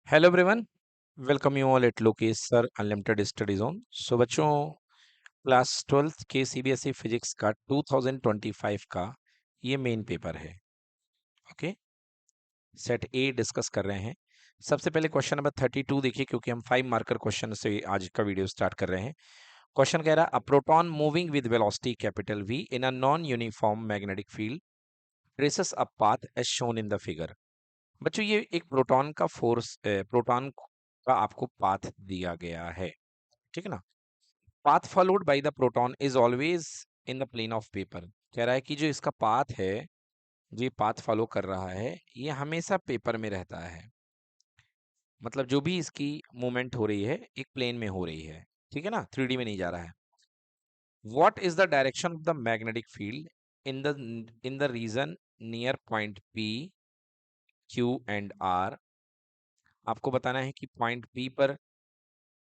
Hello everyone, welcome you all at Lokesh sir unlimited study zone. So बच्चों, class 12th के CBSE physics का 2025 का ये मेन पेपर है। ओके, सेट ए discuss कर रहे हैं। सबसे पहले क्वेश्चन नंबर 32 देखिए, क्योंकि हम 5 मार्कर क्वेश्चन से आज का वीडियो स्टार्ट कर रहे हैं। क्वेश्चन कह रहा है, a proton moving with velocity capital V in a non uniform magnetic field traces a path as shown in the figure. बच्चों, ये एक प्रोटॉन का फोर्स, प्रोटॉन का आपको पाथ दिया गया है, ठीक है ना। Path followed by the proton is always in the plane of paper. कह रहा है कि जो इसका पाथ है, जो पाथ फॉलो कर रहा है, ये हमेशा पेपर में रहता है। मतलब जो भी इसकी मूवमेंट हो रही है एक प्लेन में हो रही है, ठीक है ना, 3D में नहीं जा रहा है। What is the direction of the magnetic field in the region near point P Q and R. आपको बताना है कि पॉइंट पी पर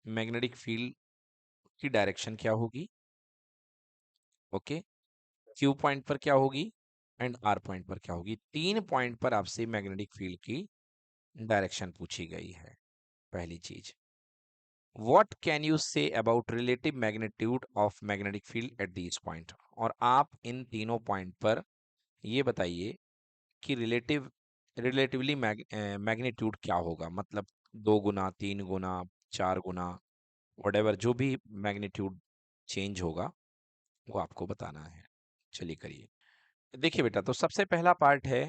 मैग्नेटिक फील्ड की डायरेक्शन क्या होगी। ओके, क्यू पॉइंट पर क्या होगी एंड आर पॉइंट पर क्या होगी। 3 पॉइंट पर आपसे मैग्नेटिक फील्ड की डायरेक्शन पूछी गई है। पहली चीज, what can you say about relative magnitude of magnetic field at these point. और आप इन तीनों पॉइंट पर ये बताइए कि रिलेटिवली मैग्नीट्यूड क्या होगा। मतलब 2 गुना, 3 गुना, 4 गुना, वटेवर जो भी मैग्नीट्यूड चेंज होगा वो आपको बताना है। चलिए करिए। देखिए बेटा, तो सबसे पहला पार्ट है,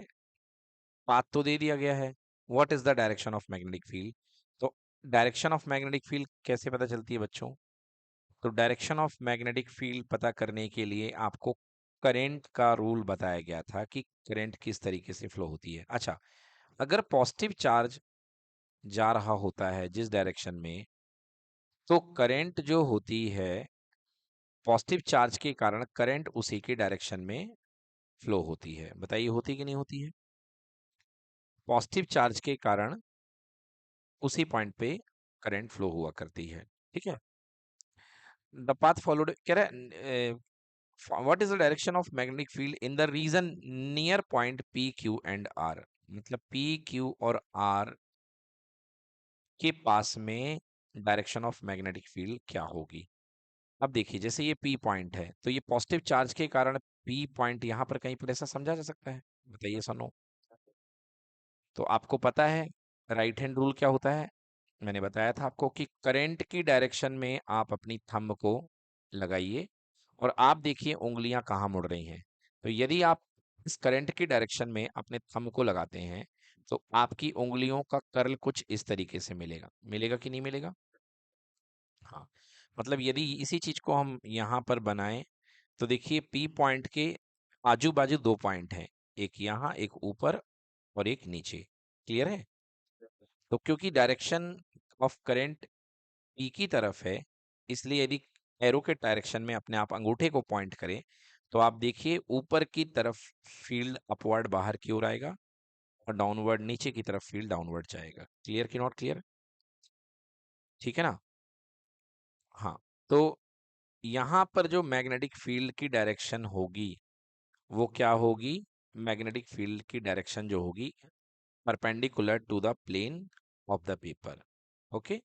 पाथ तो दे दिया गया है। What is the direction of magnetic field. तो डायरेक्शन ऑफ मैग्नेटिक फील्ड कैसे पता चलती है बच्चों। तो डायरेक्शन ऑफ मैग्नेटिक फील्ड पता करने के लिए आपको करंट का रूल बताया गया था कि करंट किस तरीके से फ्लो होती है। अच्छा, अगर पॉजिटिव चार्ज जा रहा होता है जिस डायरेक्शन में, तो करंट जो होती है पॉजिटिव चार्ज के कारण करंट उसी के डायरेक्शन में फ्लो होती है। बताइए होती कि नहीं होती है। पॉजिटिव चार्ज के कारण उसी पॉइंट पे करंट फ्लो हुआ करती है, ठीक है। द पाथ फॉलोड कह रहा है, what is the direction of magnetic field in the region near point P Q and R. मतलब पी क्यू और आर के पास में डायरेक्शन ऑफ मैग्नेटिक फील्ड क्या होगी। अब देखिए, जैसे ये पी पॉइंट है तो ये पॉजिटिव चार्ज के कारण पी पॉइंट यहां पर कहीं पर ऐसा समझा जा सकता है। बताइए सनो। तो आपको पता है राइट हैंड रूल क्या होता है। मैंने बताया था आपको कि करंट की डायरेक्शन में आप अपनी थंब को लगाइए और आप देखिए उंगलियां कहाँ मुड़ रही हैं। तो यदि आप इस करंट की डायरेक्शन में अपने थंब को लगाते हैं तो आपकी उंगलियों का कर्ल कुछ इस तरीके से मिलेगा। मिलेगा कि नहीं मिलेगा। हाँ, मतलब यदि इसी चीज को हम यहाँ पर बनाएं तो देखिए पी पॉइंट के आजू बाजू 2 पॉइंट हैं, एक यहाँ, एक ऊपर और एक नीचे। क्लियर है। तो क्योंकि डायरेक्शन ऑफ करंट पी की तरफ है, इसलिए यदि एरो के डायरेक्शन में अपने आप अंगूठे को पॉइंट करें तो आप देखिए ऊपर की तरफ फील्ड अपवर्ड बाहर की ओर आएगा और डाउनवर्ड नीचे की तरफ फील्ड डाउनवर्ड जाएगा। क्लियर कि नॉट क्लियर। ठीक है ना। हाँ, तो यहाँ पर जो मैग्नेटिक फील्ड की डायरेक्शन होगी वो क्या होगी। मैग्नेटिक फील्ड की डायरेक्शन जो होगी perpendicular to the plane of the paper. Okay,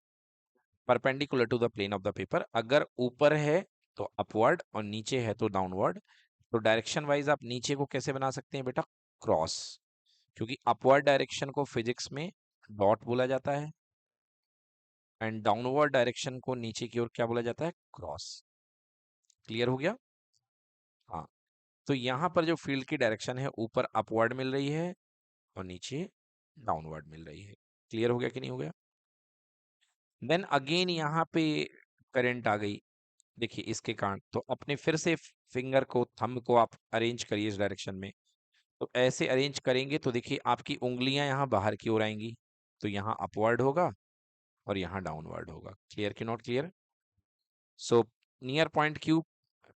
perpendicular to the plane of the paper. अगर ऊपर है तो अपवर्ड और नीचे है तो डाउनवर्ड। तो डायरेक्शन वाइज आप नीचे को कैसे बना सकते हैं बेटा, क्रॉस। क्योंकि अपवर्ड डायरेक्शन को फिजिक्स में डॉट बोला जाता है एंड डाउनवर्ड डायरेक्शन को नीचे की ओर क्या बोला जाता है, क्रॉस। क्लियर हो गया। हाँ, तो यहाँ पर जो फील्ड की डायरेक्शन है ऊपर अपवर्ड मिल रही है और नीचे डाउनवर्ड मिल रही है। क्लियर हो गया कि नहीं हो गया। देन अगेन यहाँ पे करंट आ गई। देखिए इसके कारण तो अपने फिर से फिंगर को, थंब को आप अरेंज करिए इस डायरेक्शन में। तो ऐसे अरेंज करेंगे तो देखिए आपकी उंगलियां यहाँ बाहर की ओर आएंगी। तो यहाँ अपवर्ड होगा और यहाँ डाउनवर्ड होगा। क्लियर कि not clear. So near point Q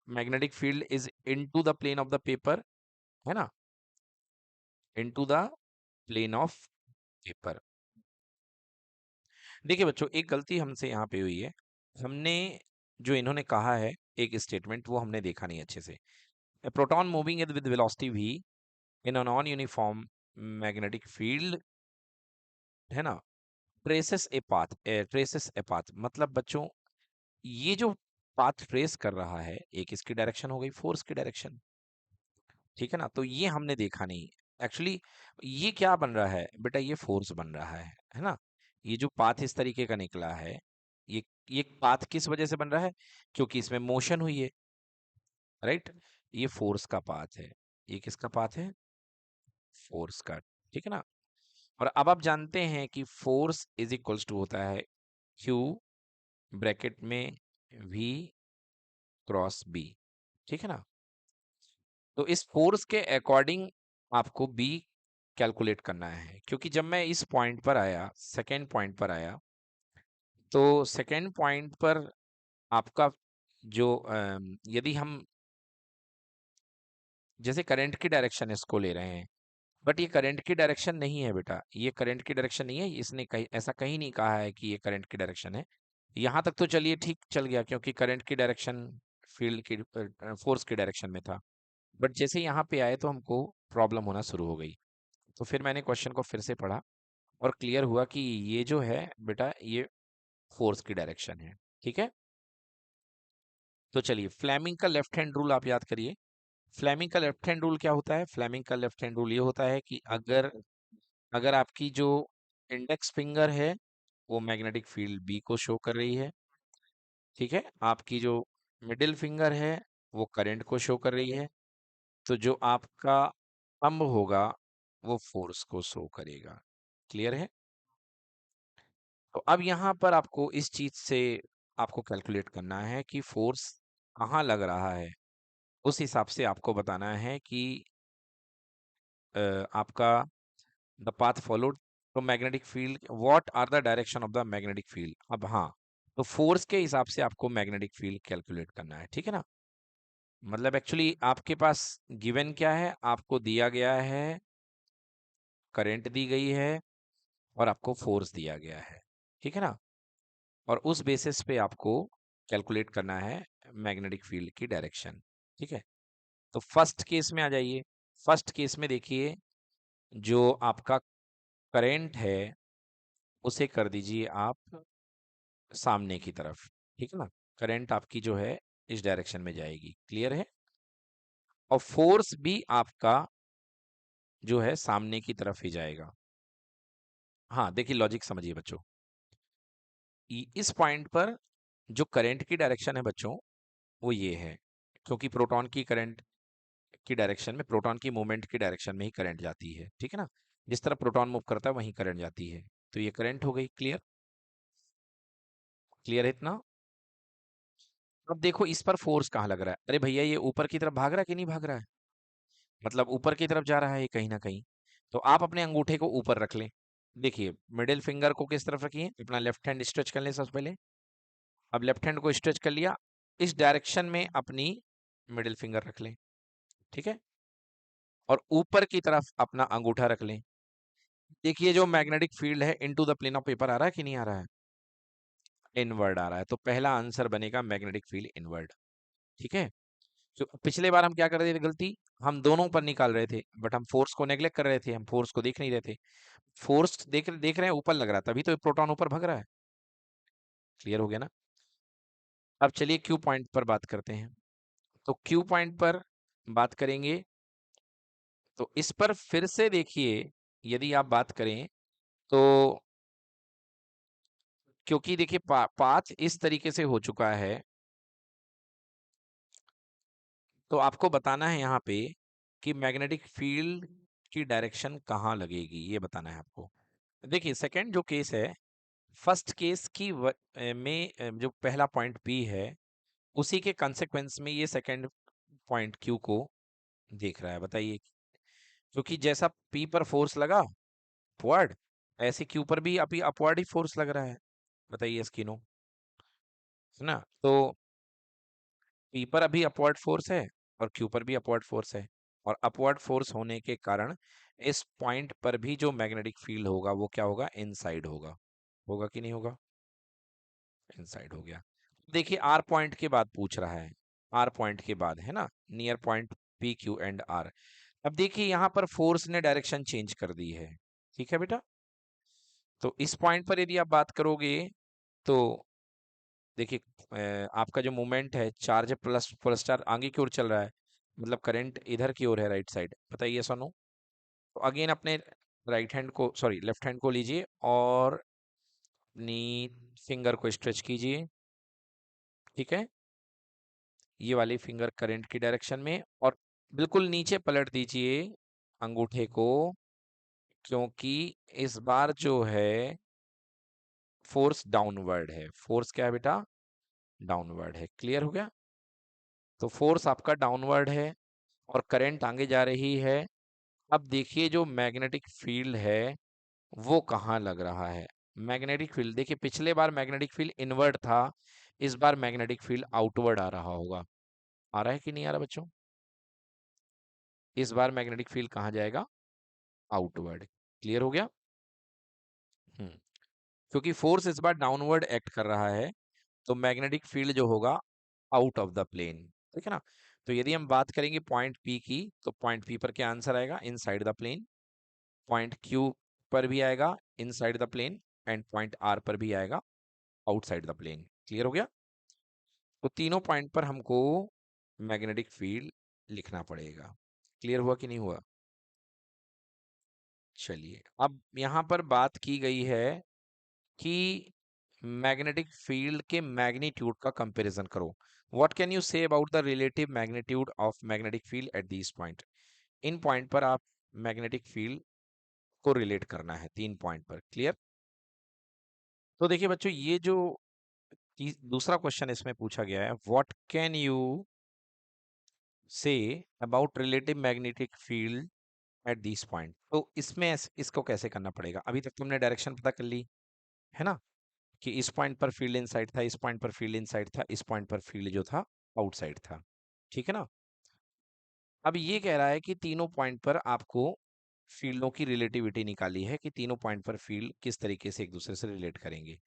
magnetic field is into the plane of the paper, है ना, into the plane of paper. देखिए बच्चों, एक गलती हमसे यहाँ पे हुई है। हमने जो इन्होंने कहा है एक स्टेटमेंट, वो हमने देखा नहीं अच्छे से। A proton moving with velocity v in a non-uniform magnetic field, है ना, ट्रेसेस ए पाथ मतलब बच्चों ये जो पाथ ट्रेस कर रहा है, एक इसकी डायरेक्शन हो गई फोर्स की डायरेक्शन, ठीक है ना। तो ये हमने देखा नहीं एक्चुअली, ये क्या बन रहा है बेटा, ये फोर्स बन रहा है ना। ये जो पाथ इस तरीके का निकला है, ये पाथ किस वजह से बन रहा है, क्योंकि इसमें मोशन हुई है, राइट। ये फोर्स का पाथ है, ये किसका पाथ है, फोर्स का, ठीक है ना। और अब आप जानते हैं कि फोर्स इज इक्वल्स टू होता है क्यू ब्रैकेट में वी क्रॉस बी, ठीक है ना। तो इस फोर्स के अकॉर्डिंग आपको बी कैलकुलेट करना है, क्योंकि जब मैं इस पॉइंट पर आया, सेकेंड पॉइंट पर आया, तो सेकेंड पॉइंट पर आपका जो यदि हम जैसे करंट की डायरेक्शन इसको ले रहे हैं, बट ये करंट की डायरेक्शन नहीं है बेटा, ये करंट की डायरेक्शन नहीं है, इसने कहीं ऐसा कहीं नहीं कहा है कि ये करंट की डायरेक्शन है। यहाँ तक तो चलिए ठीक चल गया, क्योंकि करंट की डायरेक्शन फील्ड की फोर्स की डायरेक्शन में था। बट जैसे यहाँ पे आए तो हमको प्रॉब्लम होना शुरू हो गई। तो फिर मैंने क्वेश्चन को फिर से पढ़ा और क्लियर हुआ कि ये जो है बेटा, ये फोर्स की डायरेक्शन है, ठीक है। तो चलिए, फ्लेमिंग का लेफ्ट हैंड रूल आप याद करिए। फ्लेमिंग का लेफ्ट हैंड रूल क्या होता है, फ्लेमिंग का लेफ्ट हैंड रूल ये होता है कि अगर अगर आपकी जो इंडेक्स फिंगर है वो मैग्नेटिक फील्ड बी को शो कर रही है, ठीक है, आपकी जो मिडिल फिंगर है वो करंट को शो कर रही है, तो जो आपका थंब होगा वो फोर्स को शो करेगा। क्लियर है। तो अब यहाँ पर आपको इस चीज से आपको कैलकुलेट करना है कि फोर्स कहाँ लग रहा है, उस हिसाब से आपको बताना है कि आपका द पाथ फॉलोड, तो magnetic field, what are the direction of the magnetic field. अब हाँ, तो फोर्स के हिसाब से आपको मैग्नेटिक फील्ड कैलकुलेट करना है, ठीक है ना। मतलब एक्चुअली आपके पास गिवन क्या है, आपको दिया गया है, करंट दी गई है और आपको फोर्स दिया गया है, ठीक है ना। और उस बेसिस पे आपको कैलकुलेट करना है मैग्नेटिक फील्ड की डायरेक्शन, ठीक है। तो फर्स्ट केस में आ जाइए। फर्स्ट केस में देखिए, जो आपका करंट है उसे कर दीजिए आप सामने की तरफ, ठीक है ना। करंट आपकी जो है इस डायरेक्शन में जाएगी, क्लियर है। और फोर्स भी आपका जो है सामने की तरफ ही जाएगा। हाँ देखिए, लॉजिक समझिए बच्चों, इस पॉइंट पर जो करंट की डायरेक्शन है बच्चों वो ये है, क्योंकि प्रोटॉन की करंट की डायरेक्शन में, प्रोटॉन की मूवमेंट की डायरेक्शन में ही करंट जाती है, ठीक है ना। जिस तरह प्रोटॉन मूव करता है वहीं करंट जाती है, तो ये करंट हो गई। क्लियर, क्लियर है इतना। अब देखो इस पर फोर्स कहाँ लग रहा है, अरे भैया ये ऊपर की तरफ भाग रहा है कि नहीं भाग रहा है, मतलब ऊपर की तरफ जा रहा है ये कहीं ना कहीं। तो आप अपने अंगूठे को ऊपर रख लें। देखिए, मिडिल फिंगर को किस तरफ रखिए, अपना लेफ्ट हैंड स्ट्रेच कर लें सबसे पहले। अब लेफ्ट हैंड को स्ट्रेच कर लिया, इस डायरेक्शन में अपनी मिडिल फिंगर रख लें, ठीक है। और ऊपर की तरफ अपना अंगूठा रख लें। देखिए जो मैग्नेटिक फील्ड है into the plane of paper आ रहा है कि नहीं आ रहा है, इनवर्ड आ रहा है। तो पहला आंसर बनेगा मैग्नेटिक फील्ड इनवर्ड, ठीक है। तो पिछले बार हम क्या कर रहे थे गलती, हम दोनों पर निकाल रहे थे, बट हम फोर्स को नेग्लेक्ट कर रहे थे, हम फोर्स को देख नहीं रहे थे। फोर्स देख रहे हैं ऊपर लग रहा है, तभी तो प्रोटॉन ऊपर भाग रहा है। क्लियर हो गया ना। अब चलिए क्यू पॉइंट पर बात करते हैं। तो क्यू पॉइंट पर बात करेंगे, तो इस पर फिर से देखिए, यदि आप बात करें तो, क्योंकि देखिए पाथ इस तरीके से हो चुका है, तो आपको बताना है यहाँ पे कि मैग्नेटिक फील्ड की डायरेक्शन कहाँ लगेगी, ये बताना है आपको। देखिए सेकंड जो केस है, फर्स्ट केस की में जो पहला पॉइंट पी है उसी के कंसेक्वेंस में ये सेकंड पॉइंट क्यू को देख रहा है, बताइए। क्योंकि जैसा पी पर फोर्स लगा अपवर्ड, ऐसे क्यू पर भी अभी अपवर्ड ही फोर्स लग रहा है, बताइए स्किनो, है ना। तो पी पर अभी अपवर्ड फोर्स है और क्यू पर भी अपवर्ड फोर्स है, और अपवर्ड फोर्स होने के कारण इस पॉइंट पर भी जो मैग्नेटिक फील्ड होगा वो क्या होगा, इनसाइड होगा। होगा कि नहीं होगा, इनसाइड हो गया। देखिए आर पॉइंट के बाद पूछ रहा है, आर पॉइंट के बाद है ना, near point P Q and R. अब देखिए यहाँ पर फोर्स ने डायरेक्शन चेंज कर दी है, ठीक है बेटा। तो इस पॉइंट पर यदि आप बात करोगे तो देखिए आपका जो मोमेंट है, चार्ज प्लस फुल स्टार आगे की ओर चल रहा है, मतलब करंट इधर की ओर है, राइट साइड। बताइए सोनू। तो अगेन अपने राइट हैंड को, सॉरी लेफ्ट हैंड को लीजिए और अपनी फिंगर को स्ट्रेच कीजिए, ठीक है। ये वाली फिंगर करंट की डायरेक्शन में, और बिल्कुल नीचे पलट दीजिए अंगूठे को, क्योंकि इस बार जो है फोर्स डाउनवर्ड है। फोर्स क्या है बेटा? डाउनवर्ड है। क्लियर हो गया? तो फोर्स आपका डाउनवर्ड है और करंट आगे जा रही है। अब देखिए जो मैग्नेटिक फील्ड है वो कहाँ लग रहा है। मैग्नेटिक फील्ड देखिए, पिछले बार मैग्नेटिक फील्ड इनवर्ड था, इस बार मैग्नेटिक फील्ड आउटवर्ड आ रहा होगा। आ रहा है कि नहीं आ रहा बच्चों? इस बार मैग्नेटिक फील्ड कहाँ जाएगा? आउटवर्ड। क्लियर हो गया? हम्म। क्योंकि फोर्स इस बार डाउनवर्ड एक्ट कर रहा है, तो मैग्नेटिक फील्ड जो होगा आउट ऑफ द प्लेन। ठीक है ना? तो यदि हम बात करेंगे पॉइंट पी की, तो पॉइंट पी पर क्या आंसर आएगा? Inside the plane. Point Q पर भी आएगा inside the plane, and point R पर भी आएगा आउटसाइड द प्लेन। क्लियर हो गया? तो तीनों पॉइंट पर हमको मैग्नेटिक फील्ड लिखना पड़ेगा। क्लियर हुआ कि नहीं हुआ? चलिए, अब यहां पर बात की गई है कि मैग्नेटिक फील्ड के मैग्नीट्यूड का कंपैरिजन करो। What can you say about the relative magnitude of magnetic field at this point? In point पर आप मैग्नेटिक फील्ड को रिलेट करना है, 3 पॉइंट पर। क्लियर? तो देखिए बच्चों, ये जो दूसरा क्वेश्चन इसमें पूछा गया है, what can you say about relative magnetic field at this point? तो इसमें इसको कैसे करना पड़ेगा? अभी तक तुमने डायरेक्शन पता कर ली है ना, कि इस पॉइंट पर फील्ड इनसाइड था, इस पॉइंट पर फील्ड इनसाइड था, इस पॉइंट पर फील्ड जो था आउटसाइड था। ठीक है ना? अब ये कह रहा है कि तीनों पॉइंट पर आपको फील्डों की रिलेटिविटी निकाली है, कि तीनों पॉइंट पर फील्ड किस तरीके से एक दूसरे से रिलेट करेंगे।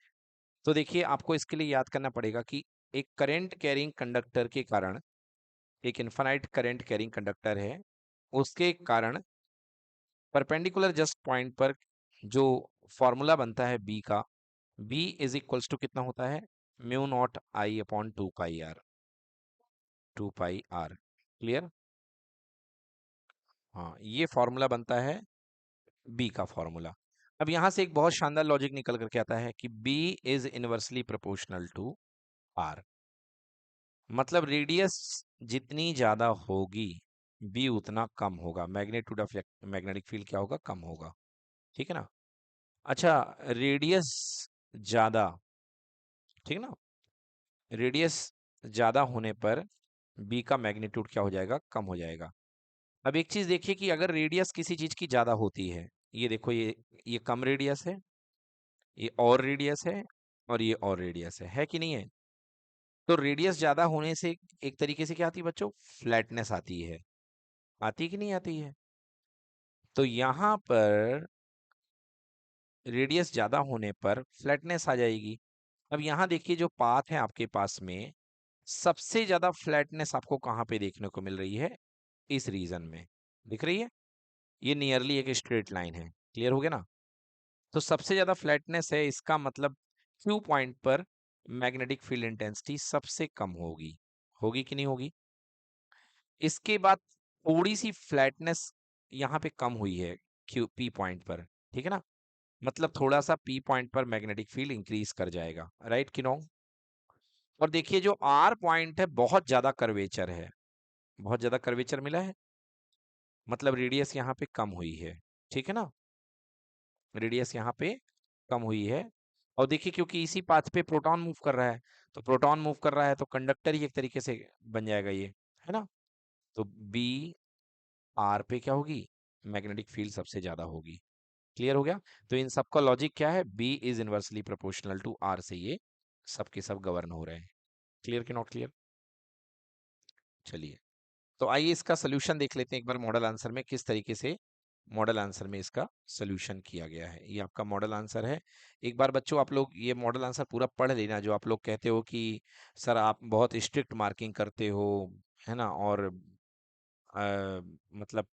तो देखिए, आपको इसके लिए याद करना पड़ेगा कि एक करंट कैरिंग कंडक्टर के कारण, एक इनफाइनाइट करंट कैरिंग कंडक्टर है, उसके कारण परपेंडिकुलर जस्ट पॉइंट पर जो फॉर्मूला बनता है बी का, बी इज इक्वल्स टू कितना होता है? Mu naught I upon 2 pi R. 2 pi R. Clear? हाँ, ये फॉर्मूला बनता है बी का फॉर्मूला। अब यहां से एक बहुत शानदार लॉजिक निकल करके आता है कि B is inversely proportional to R. मतलब रेडियस जितनी ज्यादा होगी, बी उतना कम होगा, मैग्नीट्यूड ऑफ मैग्नेटिक फील्ड क्या होगा? कम होगा। ठीक है ना? अच्छा, रेडियस ज्यादा, ठीक है ना, रेडियस ज्यादा होने पर बी का मैग्नीट्यूड क्या हो जाएगा? कम हो जाएगा। अब एक चीज देखिए कि अगर रेडियस किसी चीज की ज्यादा होती है, ये देखो, ये कम रेडियस है, ये और रेडियस है, और ये और रेडियस है कि नहीं है? तो रेडियस ज्यादा होने से एक तरीके से क्या आती है बच्चों? फ्लैटनेस आती है। आती कि नहीं आती है? तो यहां पर रेडियस ज्यादा होने पर फ्लैटनेस आ जाएगी। अब यहां देखिए, जो पाथ है आपके पास में, सबसे ज्यादा फ्लैटनेस आपको कहां पे देखने को मिल रही है? इस रीजन में। दिख रही है? ये नियरली एक स्ट्रेट लाइन है। क्लियर हो गया ना? तो सबसे ज्यादा फ्लैटनेस है, इसका मतलब क्यू पॉइंट पर मैग्नेटिक फील्ड इंटेंसिटी सबसे कम होगी। होगी कि नहीं होगी? इसके बाद थोड़ी सी फ्लैटनेस यहाँ पे कम हुई है क्यू पी पॉइंट पर। ठीक है ना? मतलब थोड़ा सा पी पॉइंट पर मैग्नेटिक फील्ड इंक्रीज कर जाएगा, राइट कि नो? और देखिए, जो आर पॉइंट है बहुत ज्यादा कर्वेचर है, बहुत ज्यादा कर्वेचर मिला है, मतलब रेडियस यहाँ पे कम हुई है। ठीक है ना? रेडियस यहाँ पे कम हुई है। और देखिए, क्योंकि इसी पाथ पे प्रोटॉन मूव कर रहा है, तो प्रोटॉन मूव कर रहा है तो कंडक्टर ही एक तरीके से बन जाएगा ये, है ना? तो बी आर पे क्या होगी? मैग्नेटिक फील्ड सबसे ज्यादा होगी। क्लियर हो गया? तो इन सबका लॉजिक क्या है? B is inversely proportional to R से ये सब के सब गवर्न हो रहे हैं। क्लियर कि नॉट क्लियर? चलिए, तो आइए इसका सोल्यूशन देख लेते हैं एक बार मॉडल आंसर में, किस तरीके से मॉडल आंसर में इसका सोल्यूशन किया गया है। ये आपका मॉडल आंसर है। एक बार बच्चों आप लोग ये मॉडल आंसर पूरा पढ़ लेना। जो आप लोग कहते हो कि सर आप बहुत स्ट्रिक्ट मार्किंग करते हो, है ना, और मतलब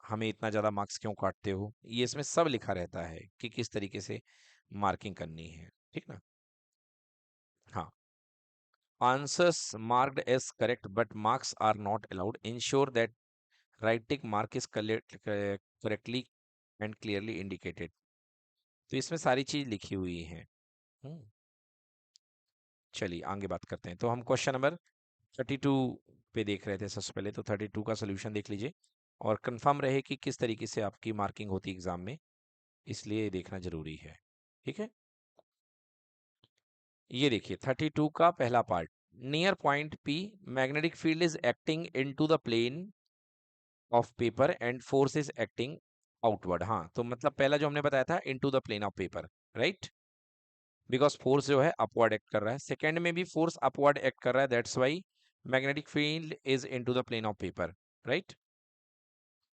हमें इतना ज़्यादा मार्क्स क्यों काटते हो, ये इसमें सब लिखा रहता है कि किस तरीके से मार्किंग करनी है, ठीक ना। हाँ, answers marked as correct but marks are not allowed, ensure that writing mark is correctly and clearly indicated. तो इसमें सारी चीज लिखी हुई है। हम्म, चलिए आगे बात करते हैं। तो हम क्वेश्चन नंबर 32 पे देख रहे थे सबसे पहले, तो 32 का सोल्यूशन देख लीजिए और कंफर्म रहे कि किस तरीके से आपकी मार्किंग होती है एग्जाम में, इसलिए देखना जरूरी है, ठीक है। ये देखिए 32 का पहला part, near point P magnetic field is acting into the plane of paper and force is acting outward. हाँ, तो मतलब पहला जो हमने बताया था into the plane of paper, right, because force जो है अपवर्ड एक्ट कर रहा है। सेकंड में भी फोर्स अपवर्ड एक्ट कर रहा है, that's why magnetic field is into the plane of paper, right.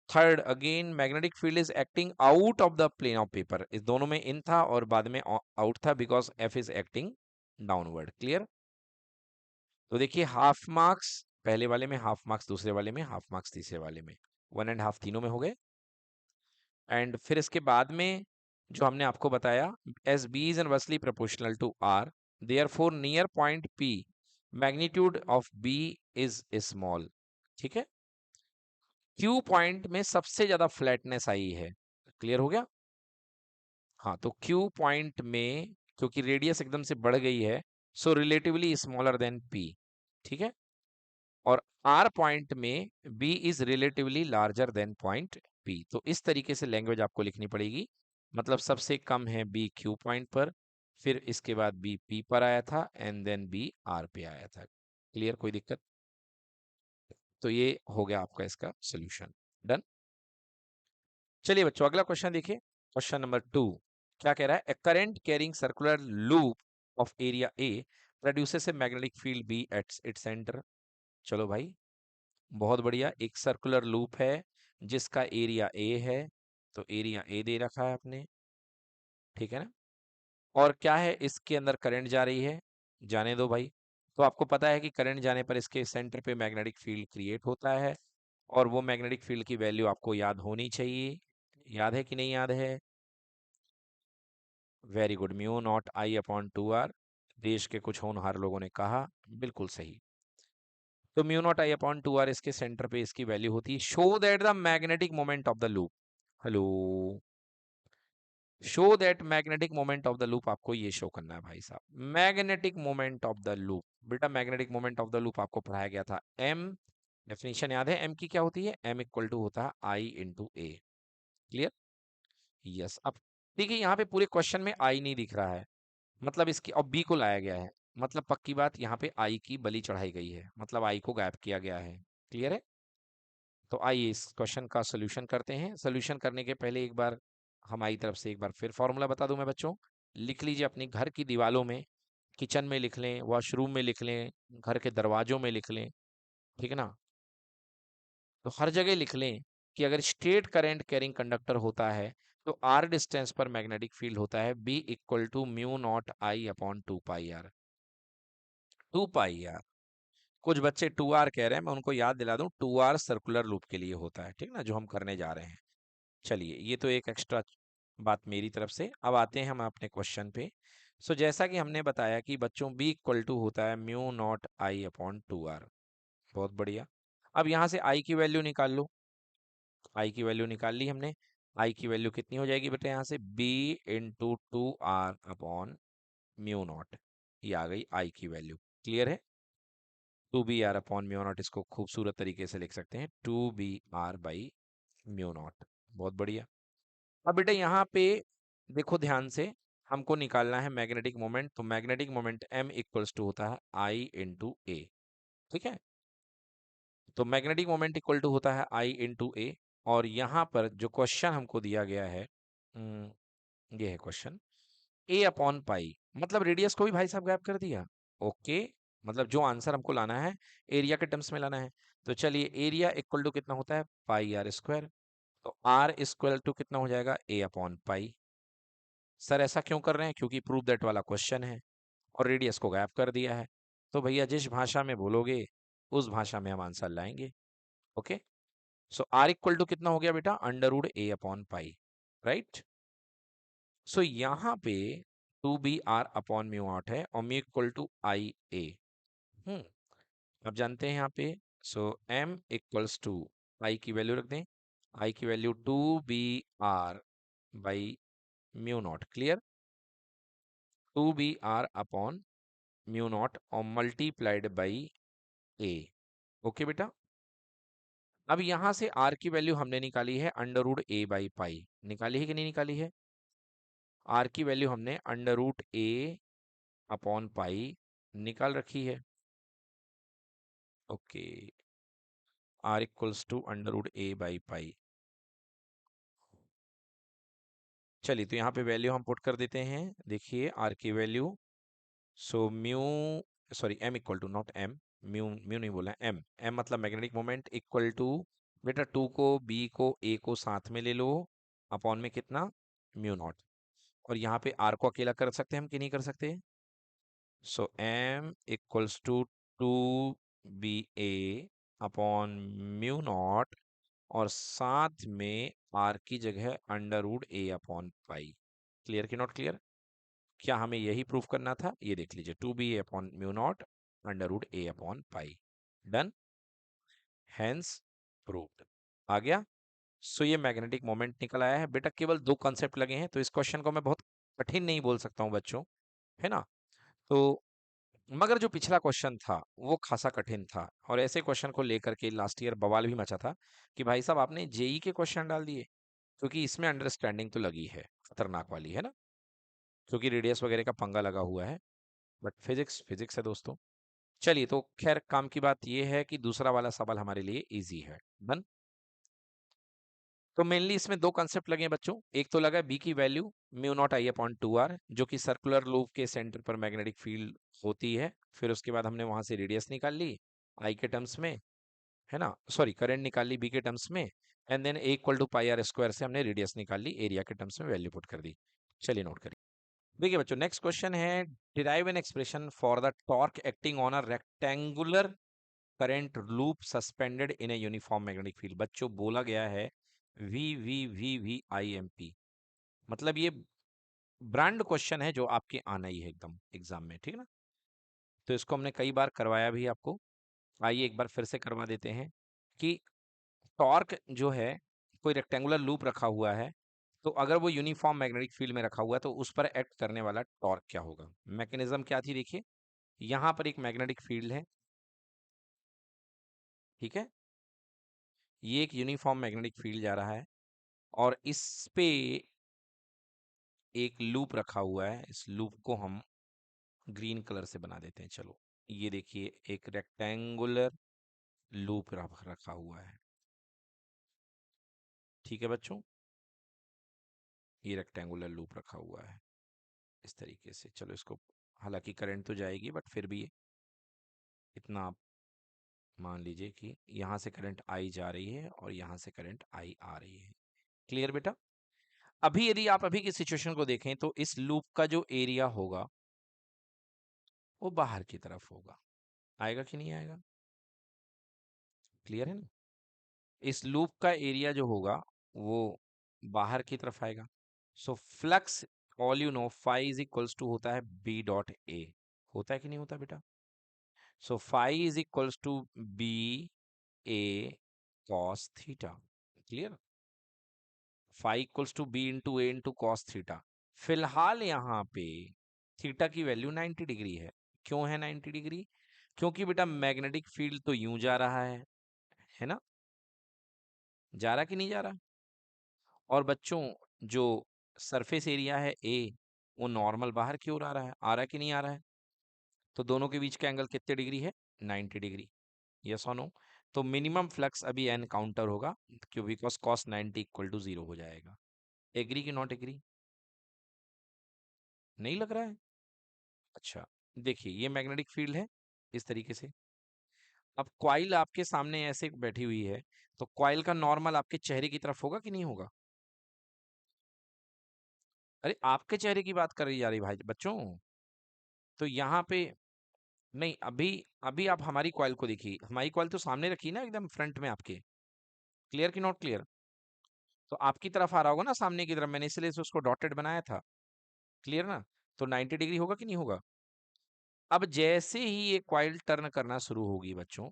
Third again magnetic field is acting out of the plane of paper, इस दोनों में इन था और बाद में आउट था because F is acting downward, clear. तो देखिए हाफ मार्क्स पहले वाले में, हाफ मार्क्स दूसरे वाले में, हाफ मार्क्स तीसरे वाले में, 1.5 तीनों में हो गए। एंड फिर इसके बाद में जो हमने आपको बताया, as B is inversely proportional to R, therefore near point P magnitude of B is small, ठीक है। क्यू पॉइंट में सबसे ज्यादा फ्लैटनेस आई है, क्लियर हो गया। हाँ, तो क्यू पॉइंट में क्योंकि रेडियस एकदम से बढ़ गई है, so relatively smaller than P, ठीक है। और आर पॉइंट में B is relatively larger than point P. तो इस तरीके से लैंग्वेज आपको लिखनी पड़ेगी, मतलब सबसे कम है बी क्यू पॉइंट पर, फिर इसके बाद बी पी पर आया था एंड देन बी आर पे आया था, क्लियर, कोई दिक्कत। तो ये हो गया आपका इसका सोल्यूशन, डन। चलिए बच्चों अगला क्वेश्चन देखिए, क्वेश्चन नंबर 2 क्या कह रहा है, a current carrying circular loop of area A produces a magnetic field B at its centre. चलो भाई, बहुत बढ़िया, एक सर्कुलर लूप है जिसका एरिया ए है, तो एरिया ए दे रखा है आपने, ठीक है ना। और क्या है, इसके अंदर करंट जा रही है, जाने दो भाई। तो आपको पता है कि करंट जाने पर इसके सेंटर पे मैग्नेटिक फील्ड क्रिएट होता है, और वो मैग्नेटिक फील्ड की वैल्यू आपको याद होनी चाहिए, याद है कि नहीं याद है। Very good, mu naught I upon 2r, देश के कुछ होनहार लोगों ने कहा, बिल्कुल सही। तो mu naught I upon 2r इसके सेंटर पे इसकी वैल्यू होती है। Show that the magnetic moment of the loop, hello, show that magnetic moment of the loop, आपको ये शो करना है भाई साहब, magnetic moment of the loop. बेटा magnetic moment of the loop आपको पढ़ाया गया था, एम, डेफिनेशन याद है एम की क्या होती है, एम इक्वल टू होता है आई इंटू ए, क्लियर। यस, अब देखिए यहाँ पे पूरे क्वेश्चन में आई नहीं दिख रहा है, मतलब इसकी अब बी को लाया गया है, मतलब पक्की बात यहाँ पे आई की बलि चढ़ाई गई है, मतलब आई को गायब किया गया है, क्लियर है। तो आइए इस क्वेश्चन का सोल्यूशन करते हैं। सोल्यूशन करने के पहले एक बार हमारी तरफ से एक बार फिर फॉर्मूला बता दूं मैं बच्चों, लिख लीजिए अपनी घर की दीवारों में, किचन में लिख लें, वॉशरूम में लिख लें, घर के दरवाजों में लिख लें, ठीक है ना। तो हर जगह लिख लें कि अगर स्ट्रेट करंट कैरिंग कंडक्टर होता है तो आर डिस्टेंस पर मैग्नेटिक फील्ड होता है B equal to mu naught I upon 2 pi R. 2 pi R, कुछ बच्चे 2 आर कह रहे हैं, मैं उनको याद दिला दूं 2 आर सर्कुलर लूप के लिए होता है, ठीक ना, जो हम करने जा रहे हैं। चलिए ये तो एक एक्स्ट्रा बात मेरी तरफ से। अब आते हैं हम अपने क्वेश्चन पे। सो जैसा कि हमने बताया कि बच्चों बी इक्वल टू होता है mu naught I upon 2 R, बहुत बढ़िया। अब यहाँ से आई की वैल्यू निकाल लो, आई की वैल्यू निकाल ली हमने। आई की वैल्यू कितनी हो जाएगी बेटा, यहाँ से B into 2 R upon mu naught, ये आ गई आई की वैल्यू, क्लियर है। 2 br अपॉन म्यू नॉट, इसको खूबसूरत तरीके से लिख सकते हैं 2 br बाई म्यू नॉट, बहुत बढ़िया। अब बेटा यहाँ पे देखो ध्यान से, हमको निकालना है मैग्नेटिक मोमेंट, तो magnetic moment m equals to होता है आई इंटू ए, ठीक है। तो मैग्नेटिक मोमेंट इक्वल टू होता है आई इंटू ए, और यहाँ पर जो क्वेश्चन हमको दिया गया है, ये है क्वेश्चन, ए अपॉन पाई, मतलब रेडियस को भी भाई साहब गायब कर दिया, ओके। मतलब जो आंसर हमको लाना है एरिया के टर्म्स में लाना है, तो चलिए एरिया इक्वल टू कितना होता है पाई आर स्क्वायर, तो आर स्क्वायर टू कितना हो जाएगा ए अपॉन पाई। सर ऐसा क्यों कर रहे हैं, क्योंकि प्रूव दैट वाला क्वेश्चन है और रेडियस को गायब कर दिया है, तो भैया जिस भाषा में बोलोगे उस भाषा में हम आंसर लाएंगे, okay. So R equal to कितना हो गया बेटा, under root A upon pi, right. So यहाँ पे 2 br अपॉन म्यू नॉट है और mu equal to I A. अब जानते हैं यहाँ पे, so m equals to I की वैल्यू रख दें, आई की value 2 br by mu naught, clear, 2 br upon mu naught और मल्टीप्लाइड बाई ए। ओके बेटा, अब यहां से r की वैल्यू हमने निकाली है under root A by pi, निकाली है कि नहीं निकाली है, r की वैल्यू हमने under root A upon pi निकाल रखी है। Okay, r equals to under root A by pi. चलिए तो यहाँ पे वैल्यू हम पुट कर देते हैं, देखिए r की value, so mu, sorry m equal to, not m, mu mu नहीं बोला, m मतलब मैग्नेटिक मोमेंट इक्वल टू, बेटा 2 को b को a को साथ में ले लो, अपॉन में कितना, म्यू नॉट, और यहाँ पे r को अकेला कर सकते हैं हम कि नहीं कर सकते, so m equals to 2 ba upon mu naught और साथ में r की जगह under root a upon pi. Clear कि नॉट क्लियर, क्या हमें यही प्रूफ करना था, ये देख लीजिए, 2 bA upon mu naught under root a upon pi, done, hence proved, आ गया। सो ये मैग्नेटिक मोमेंट निकल आया है बेटा, केवल दो कॉन्सेप्ट लगे हैं, तो इस क्वेश्चन को मैं बहुत कठिन नहीं बोल सकता हूँ बच्चों, है ना। तो मगर जो पिछला क्वेश्चन था वो खासा कठिन था, और ऐसे क्वेश्चन को लेकर के लास्ट ईयर बवाल भी मचा था कि भाई साहब आपने जेई के क्वेश्चन डाल दिए, क्योंकि इसमें अंडरस्टैंडिंग तो लगी है, खतरनाक वाली, है ना, क्योंकि रेडियस वगैरह का पंगा लगा हुआ है, बट फिजिक्स फिजिक्स है दोस्तों। चलिए तो खैर काम की बात यह है कि दूसरा वाला सवाल हमारे लिए इजी है, डन। तो मेनली इसमें दो कॉन्सेप्ट लगे हैं बच्चों, एक तो लगा बी की value mu naught I upon 2r, जो कि सर्कुलर लूप के सेंटर पर मैग्नेटिक फील्ड होती है, फिर उसके बाद हमने वहां से रेडियस निकाल ली आई के टर्म्स में, है ना, सॉरी करंट निकाल ली बी के टर्म्स में, and then A equal to pi R square से हमने रेडियस निकाल ली, एरिया के टर्म्स में वैल्यू पुट कर दी। चलिए नोट करिए, देखिए बच्चों नेक्स्ट क्वेश्चन है, derive an expression for the torque acting on a rectangular current loop suspended in a uniform magnetic field. बच्चों बोला गया है VVVVIMP, मतलब ये ब्रांड क्वेश्चन है जो आपके आना ही है एकदम एग्जाम में, ठीक है ना। तो इसको हमने कई बार करवाया भी आपको, आइए एक बार फिर से करवा देते हैं कि टॉर्क जो है, कोई रेक्टेंगुलर लूप रखा हुआ है, तो अगर वो यूनिफॉर्म मैग्नेटिक फील्ड में रखा हुआ है तो उस पर एक्ट करने वाला टॉर्क क्या होगा। मैकेनिज्म क्या थी, देखिए यहाँ पर एक मैग्नेटिक फील्ड है, ठीक है, ये एक यूनिफॉर्म मैग्नेटिक फील्ड जा रहा है, और इस पे एक लूप रखा हुआ है, इस लूप को हम ग्रीन कलर से बना देते हैं, चलो ये देखिए एक रेक्टेंगुलर लूप रखा हुआ है, ठीक है बच्चों, ये रेक्टेंगुलर लूप रखा हुआ है इस तरीके से, चलो इसको, हालांकि करंट तो जाएगी बट फिर भी इतना आप मान लीजिए कि यहाँ से करंट आई जा रही है और यहाँ से करंट आई आ रही है, क्लियर बेटा। अभी यदि आप अभी की सिचुएशन को देखें तो इस लूप का जो एरिया होगा वो बाहर की तरफ होगा, आएगा कि नहीं आएगा, क्लियर है ना, इस लूप का एरिया जो होगा वो बाहर की तरफ आएगा। So flux, all you know, phi is equals to होता है बी डॉट ए, होता है कि नहीं होता बेटा, so phi is equals to B A cos theta, clear, phi equals to B into A into cos theta. फिलहाल यहाँ पे थीटा की वैल्यू 90 डिग्री है, क्यों है 90 डिग्री, क्योंकि बेटा मैग्नेटिक फील्ड तो यूं जा रहा है ना, जा रहा कि नहीं जा रहा, और बच्चों जो सरफेस एरिया है ए, वो नॉर्मल बाहर की ओर आ रहा है कि नहीं आ रहा है, तो दोनों के बीच का एंगल कितने डिग्री है, 90 डिग्री, यस और नो। तो मिनिमम फ्लक्स अभी एन काउंटर होगा, क्यों, बिकॉज कॉस 90 इक्वल टू 0 हो जाएगा। एग्री कि नॉट एग्री, नहीं लग रहा है, अच्छा, देखिए ये मैग्नेटिक फील्ड है इस तरीके से, अब कॉइल आपके सामने ऐसे बैठी हुई है, तो कॉइल का नॉर्मल आपके चेहरे की तरफ होगा कि नहीं होगा, अरे आपके चेहरे की बात करी जा रही भाई बच्चों, तो यहाँ पे नहीं, अभी अभी आप हमारी कॉइल को देखिए, हमारी कॉइल तो सामने रखी ना एकदम फ्रंट में आपके, क्लियर कि नॉट क्लियर? तो आपकी तरफ आ रहा होगा ना, सामने की तरफ, मैंने इसलिए से उसको डॉटेड बनाया था। क्लियर ना? तो 90 डिग्री होगा कि नहीं होगा? अब जैसे ही ये कॉइल टर्न करना शुरू होगी बच्चों,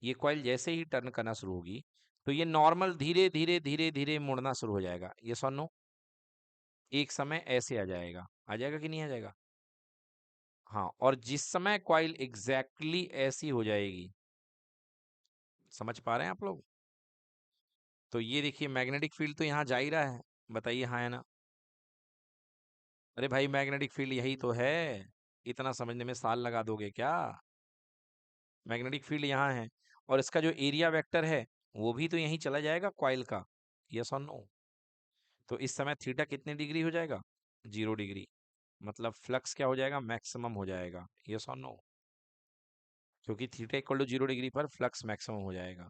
ये कॉइल जैसे ही टर्न करना शुरू होगी, तो ये नॉर्मल धीरे धीरे धीरे धीरे मुड़ना शुरू हो जाएगा। ये नो? एक समय ऐसे आ जाएगा कि नहीं आ जाएगा? हाँ, और जिस समय कॉइल एग्जैक्टली ऐसी हो जाएगी, समझ पा रहे हैं आप लोग? तो ये देखिए मैग्नेटिक फील्ड तो यहाँ जा ही रहा है, बताइए हाँ है ना? अरे भाई मैग्नेटिक फील्ड यही तो है, इतना समझने में साल लगा दोगे क्या? मैग्नेटिक फील्ड यहाँ है, और इसका जो एरिया वेक्टर है वो भी तो यहीं चला जाएगा कॉइल का। यस और नो? तो इस समय थीटा कितने डिग्री हो जाएगा? 0 डिग्री। मतलब फ्लक्स क्या हो जाएगा? मैक्सिमम हो जाएगा। यस और नो? क्योंकि थीटा इक्वल टू 0 डिग्री पर फ्लक्स मैक्सिमम हो जाएगा।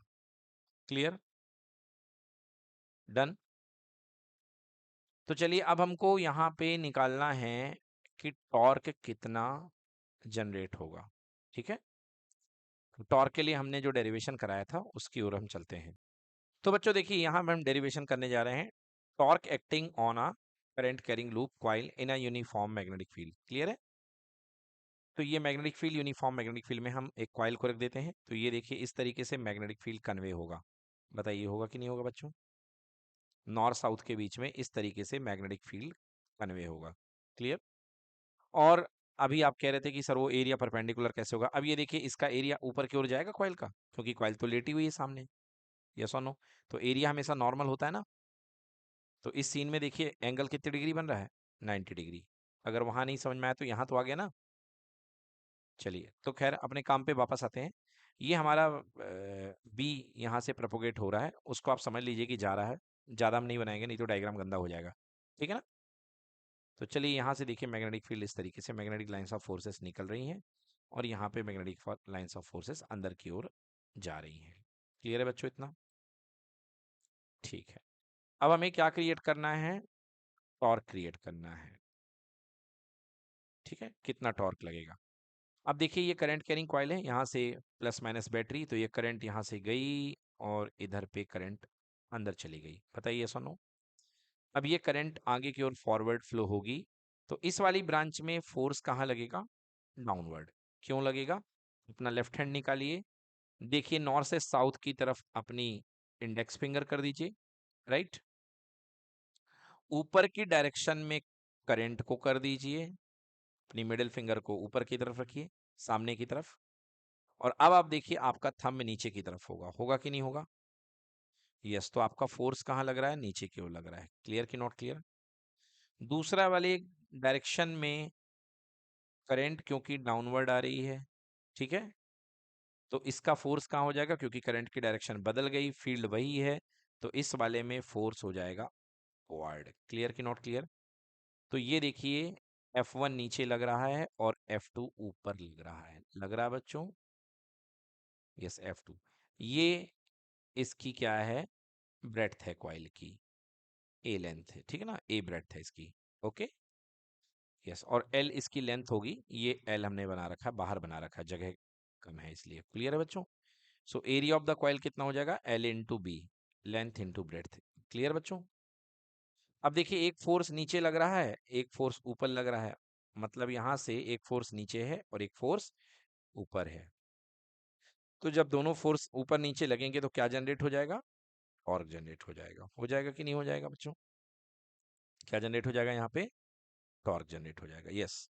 क्लियर? डन? तो चलिए अब हमको यहाँ पे निकालना है कि टॉर्क कितना जनरेट होगा। ठीक है, टॉर्क के लिए हमने जो डेरिवेशन कराया था उसकी ओर हम चलते हैं। तो बच्चों देखिए यहाँ हम डेरिवेशन करने जा रहे हैं, torque acting on a current carrying loop coil in a uniform magnetic field. Clear है? तो ये magnetic field, uniform magnetic field में हम एक कॉइल को रख देते हैं, तो ये देखिए इस तरीके से मैग्नेटिक फील्ड कन्वे होगा। बताइए होगा कि नहीं होगा बच्चों? नॉर्थ साउथ के बीच में इस तरीके से मैग्नेटिक फील्ड कन्वे होगा। क्लियर? और अभी आप कह रहे थे कि सर वो एरिया परपेंडिकुलर कैसे होगा? अब ये देखिए इसका एरिया ऊपर की ओर जाएगा कॉइल का, क्योंकि कॉइल तो लेटी हुई है सामने। यस और नो? तो एरिया हमेशा नॉर्मल होता है ना। तो इस सीन में देखिए एंगल कितने डिग्री बन रहा है? 90 डिग्री। अगर वहां नहीं समझ में आया तो यहाँ तो आ गया ना। चलिए तो खैर अपने काम पे वापस आते हैं। ये हमारा बी यहाँ से प्रोपोगेट हो रहा है, उसको आप समझ लीजिए कि जा रहा है। ज़्यादा हम नहीं बनाएंगे, नहीं तो डायग्राम गंदा हो जाएगा। ठीक है ना? तो चलिए यहाँ से देखिए मैग्नेटिक फील्ड इस तरीके से, मैग्नेटिक लाइंस ऑफ फोर्सेस निकल रही हैं, और यहाँ पे मैग्नेटिक लाइंस ऑफ फोर्सेस अंदर की ओर जा रही हैं। क्लियर है बच्चों इतना? ठीक है, अब हमें क्या क्रिएट करना है? टॉर्क क्रिएट करना है। ठीक है, कितना टॉर्क लगेगा? अब देखिए ये करंट कैरिंग कॉइल है, यहाँ से प्लस माइनस बैटरी, तो ये करंट यहाँ से गई और इधर पे करंट अंदर चली गई। बताइए सुनो। अब ये करंट आगे की ओर फॉरवर्ड फ्लो होगी, तो इस वाली ब्रांच में फोर्स कहाँ लगेगा? डाउनवर्ड। क्यों लगेगा? अपना लेफ्ट हैंड निकालिए, देखिए नॉर्थ से साउथ की तरफ अपनी इंडेक्स फिंगर कर दीजिए, राइट। ऊपर की डायरेक्शन में करंट को कर दीजिए, अपनी मिडिल फिंगर को ऊपर की तरफ रखिए, सामने की तरफ। और अब आप देखिए आपका थंब नीचे की तरफ होगा, होगा कि नहीं होगा? यस, तो आपका फोर्स कहाँ लग रहा है? नीचे की ओर लग रहा है। क्लियर कि नॉट क्लियर? दूसरा वाले डायरेक्शन में करंट क्योंकि डाउनवर्ड आ रही है, ठीक है, तो इसका फोर्स कहाँ हो जाएगा? क्योंकि करंट की डायरेक्शन बदल गई, फील्ड वही है, तो इस वाले में फोर्स हो जाएगा अपवर्ड। क्लियर कि नॉट क्लियर? तो ये देखिए F1 नीचे लग रहा है और F2 ऊपर लग रहा है, लग रहा है बच्चों? Yes, F2। ये इसकी क्या है? ब्रेड्थ है कॉइल की, ए लेंथ है, ठीक है ना, ए ब्रेड्थ है इसकी। ओके, यस, और एल इसकी लेंथ होगी, ये एल हमने बना रखा है, बाहर बना रखा है, जगह कम है इसलिए। क्लियर है बच्चों? So area of the coil कितना हो जाएगा? L into B, length into breadth. Clear बच्चों? अब देखिए एक फोर्स नीचे लग रहा है, एक फोर्स ऊपर लग रहा है, मतलब यहां से एक फोर्स नीचे है और एक फोर्स ऊपर है। तो जब दोनों फोर्स ऊपर नीचे लगेंगे तो क्या जनरेट हो जाएगा? टॉर्क जनरेट हो जाएगा कि नहीं हो जाएगा बच्चों? क्या जनरेट हो जाएगा यहाँ पे? टॉर्क जनरेट हो जाएगा। यस,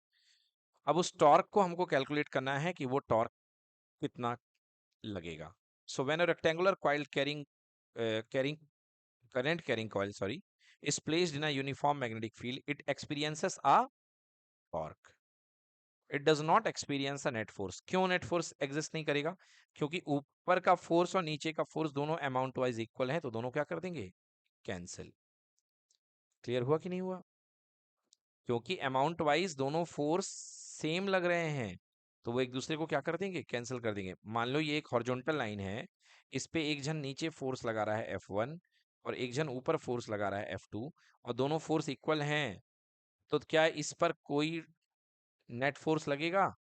अब उस टॉर्क को हमको कैलकुलेट करना है कि वो टॉर्क कितना लगेगा। So when a rectangular coil carrying carrying current carrying coil, sorry, is placed in a uniform magnetic field, it experiences a torque. It does not experience a net force. क्यों net force exist नहीं करेगा? क्योंकि ऊपर का force और नीचे का force दोनों अमाउंट वाइज इक्वल है, तो दोनों क्या कर देंगे? कैंसिल। क्लियर हुआ कि नहीं हुआ? क्योंकि अमाउंट वाइज दोनों फोर्स सेम लग रहे हैं, तो वो एक दूसरे को क्या कर देंगे? कैंसिल कर देंगे। मान लो ये एक हॉरिजॉन्टल लाइन है, इस पे एक जन नीचे फोर्स लगा रहा है F1 और एक जन ऊपर फोर्स लगा रहा है F2, और दोनों फोर्स इक्वल हैं, तो क्या इस पर कोई नेट फोर्स लगेगा?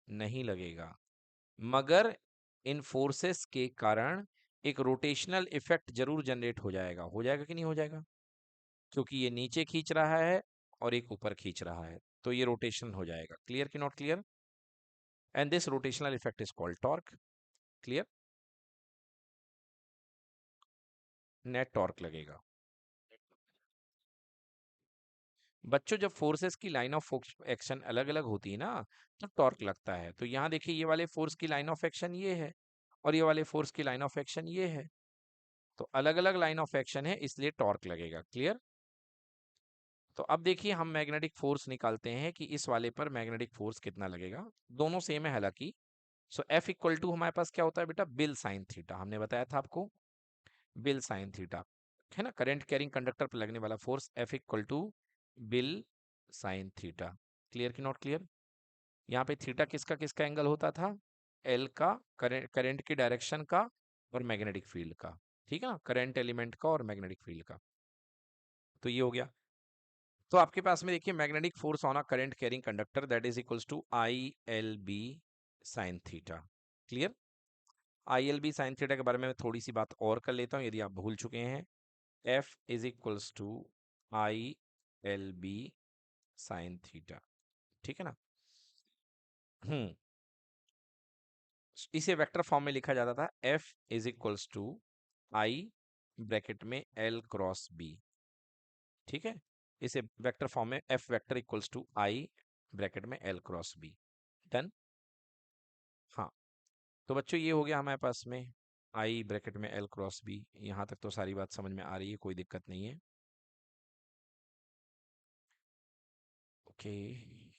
नहीं लगेगा। मगर इन फोर्सेस के कारण एक रोटेशनल इफेक्ट जरूर जनरेट हो जाएगा कि नहीं हो जाएगा, क्योंकि ये नीचे खींच रहा है और एक ऊपर खींच रहा है, तो ये रोटेशन हो जाएगा। क्लियर कि not clear? And this rotational effect is called torque. Clear? Net torque लगेगा। बच्चों जब फोर्सेस की लाइन ऑफ एक्शन अलग अलग होती है ना, तो टॉर्क लगता है। तो यहाँ देखिए, ये वाले फोर्स की लाइन ऑफ एक्शन ये है और ये वाले फोर्स की लाइन ऑफ एक्शन ये है, तो अलग अलग लाइन ऑफ एक्शन है, इसलिए टॉर्क लगेगा। क्लियर? तो अब देखिए, हम मैग्नेटिक फोर्स निकालते हैं कि इस वाले पर मैग्नेटिक फोर्स कितना लगेगा। दोनों सेम है हालांकि। सो F इक्वल टू हमारे पास क्या होता है बेटा, बिल साइन थीटा। हमने बताया था आपको, बिल साइन थीटा है ना, करंट कैरिंग कंडक्टर पर लगने वाला force F equal to B I L sine theta. Clear कि नॉट क्लियर? यहाँ पे थीटा किसका किसका एंगल होता था, एल का, करंट की डायरेक्शन का और मैग्नेटिक फील्ड का। ठीक है ना, करंट एलिमेंट का और मैग्नेटिक फील्ड का। तो ये हो गया। तो आपके पास में देखिए, magnetic force on a current carrying conductor that is equals to I L B sine theta. Clear? I L B sine theta के बारे में थोड़ी सी बात और कर लेता हूँ, यदि आप भूल चुके हैं। F is equals to I L B sine theta. ठीक है ना? हम्म इसे वेक्टर फॉर्म में लिखा जाता था, F is equals to I bracket में एल क्रॉस बी। ठीक है, इसे वेक्टर फॉर्म में F vector equals to I bracket में एल क्रॉस बी। डन? हाँ, तो बच्चों ये हो गया हमारे पास में आई ब्रैकेट में एल क्रॉस बी। यहाँ तक तो सारी बात समझ में आ रही है, कोई दिक्कत नहीं है। ओके,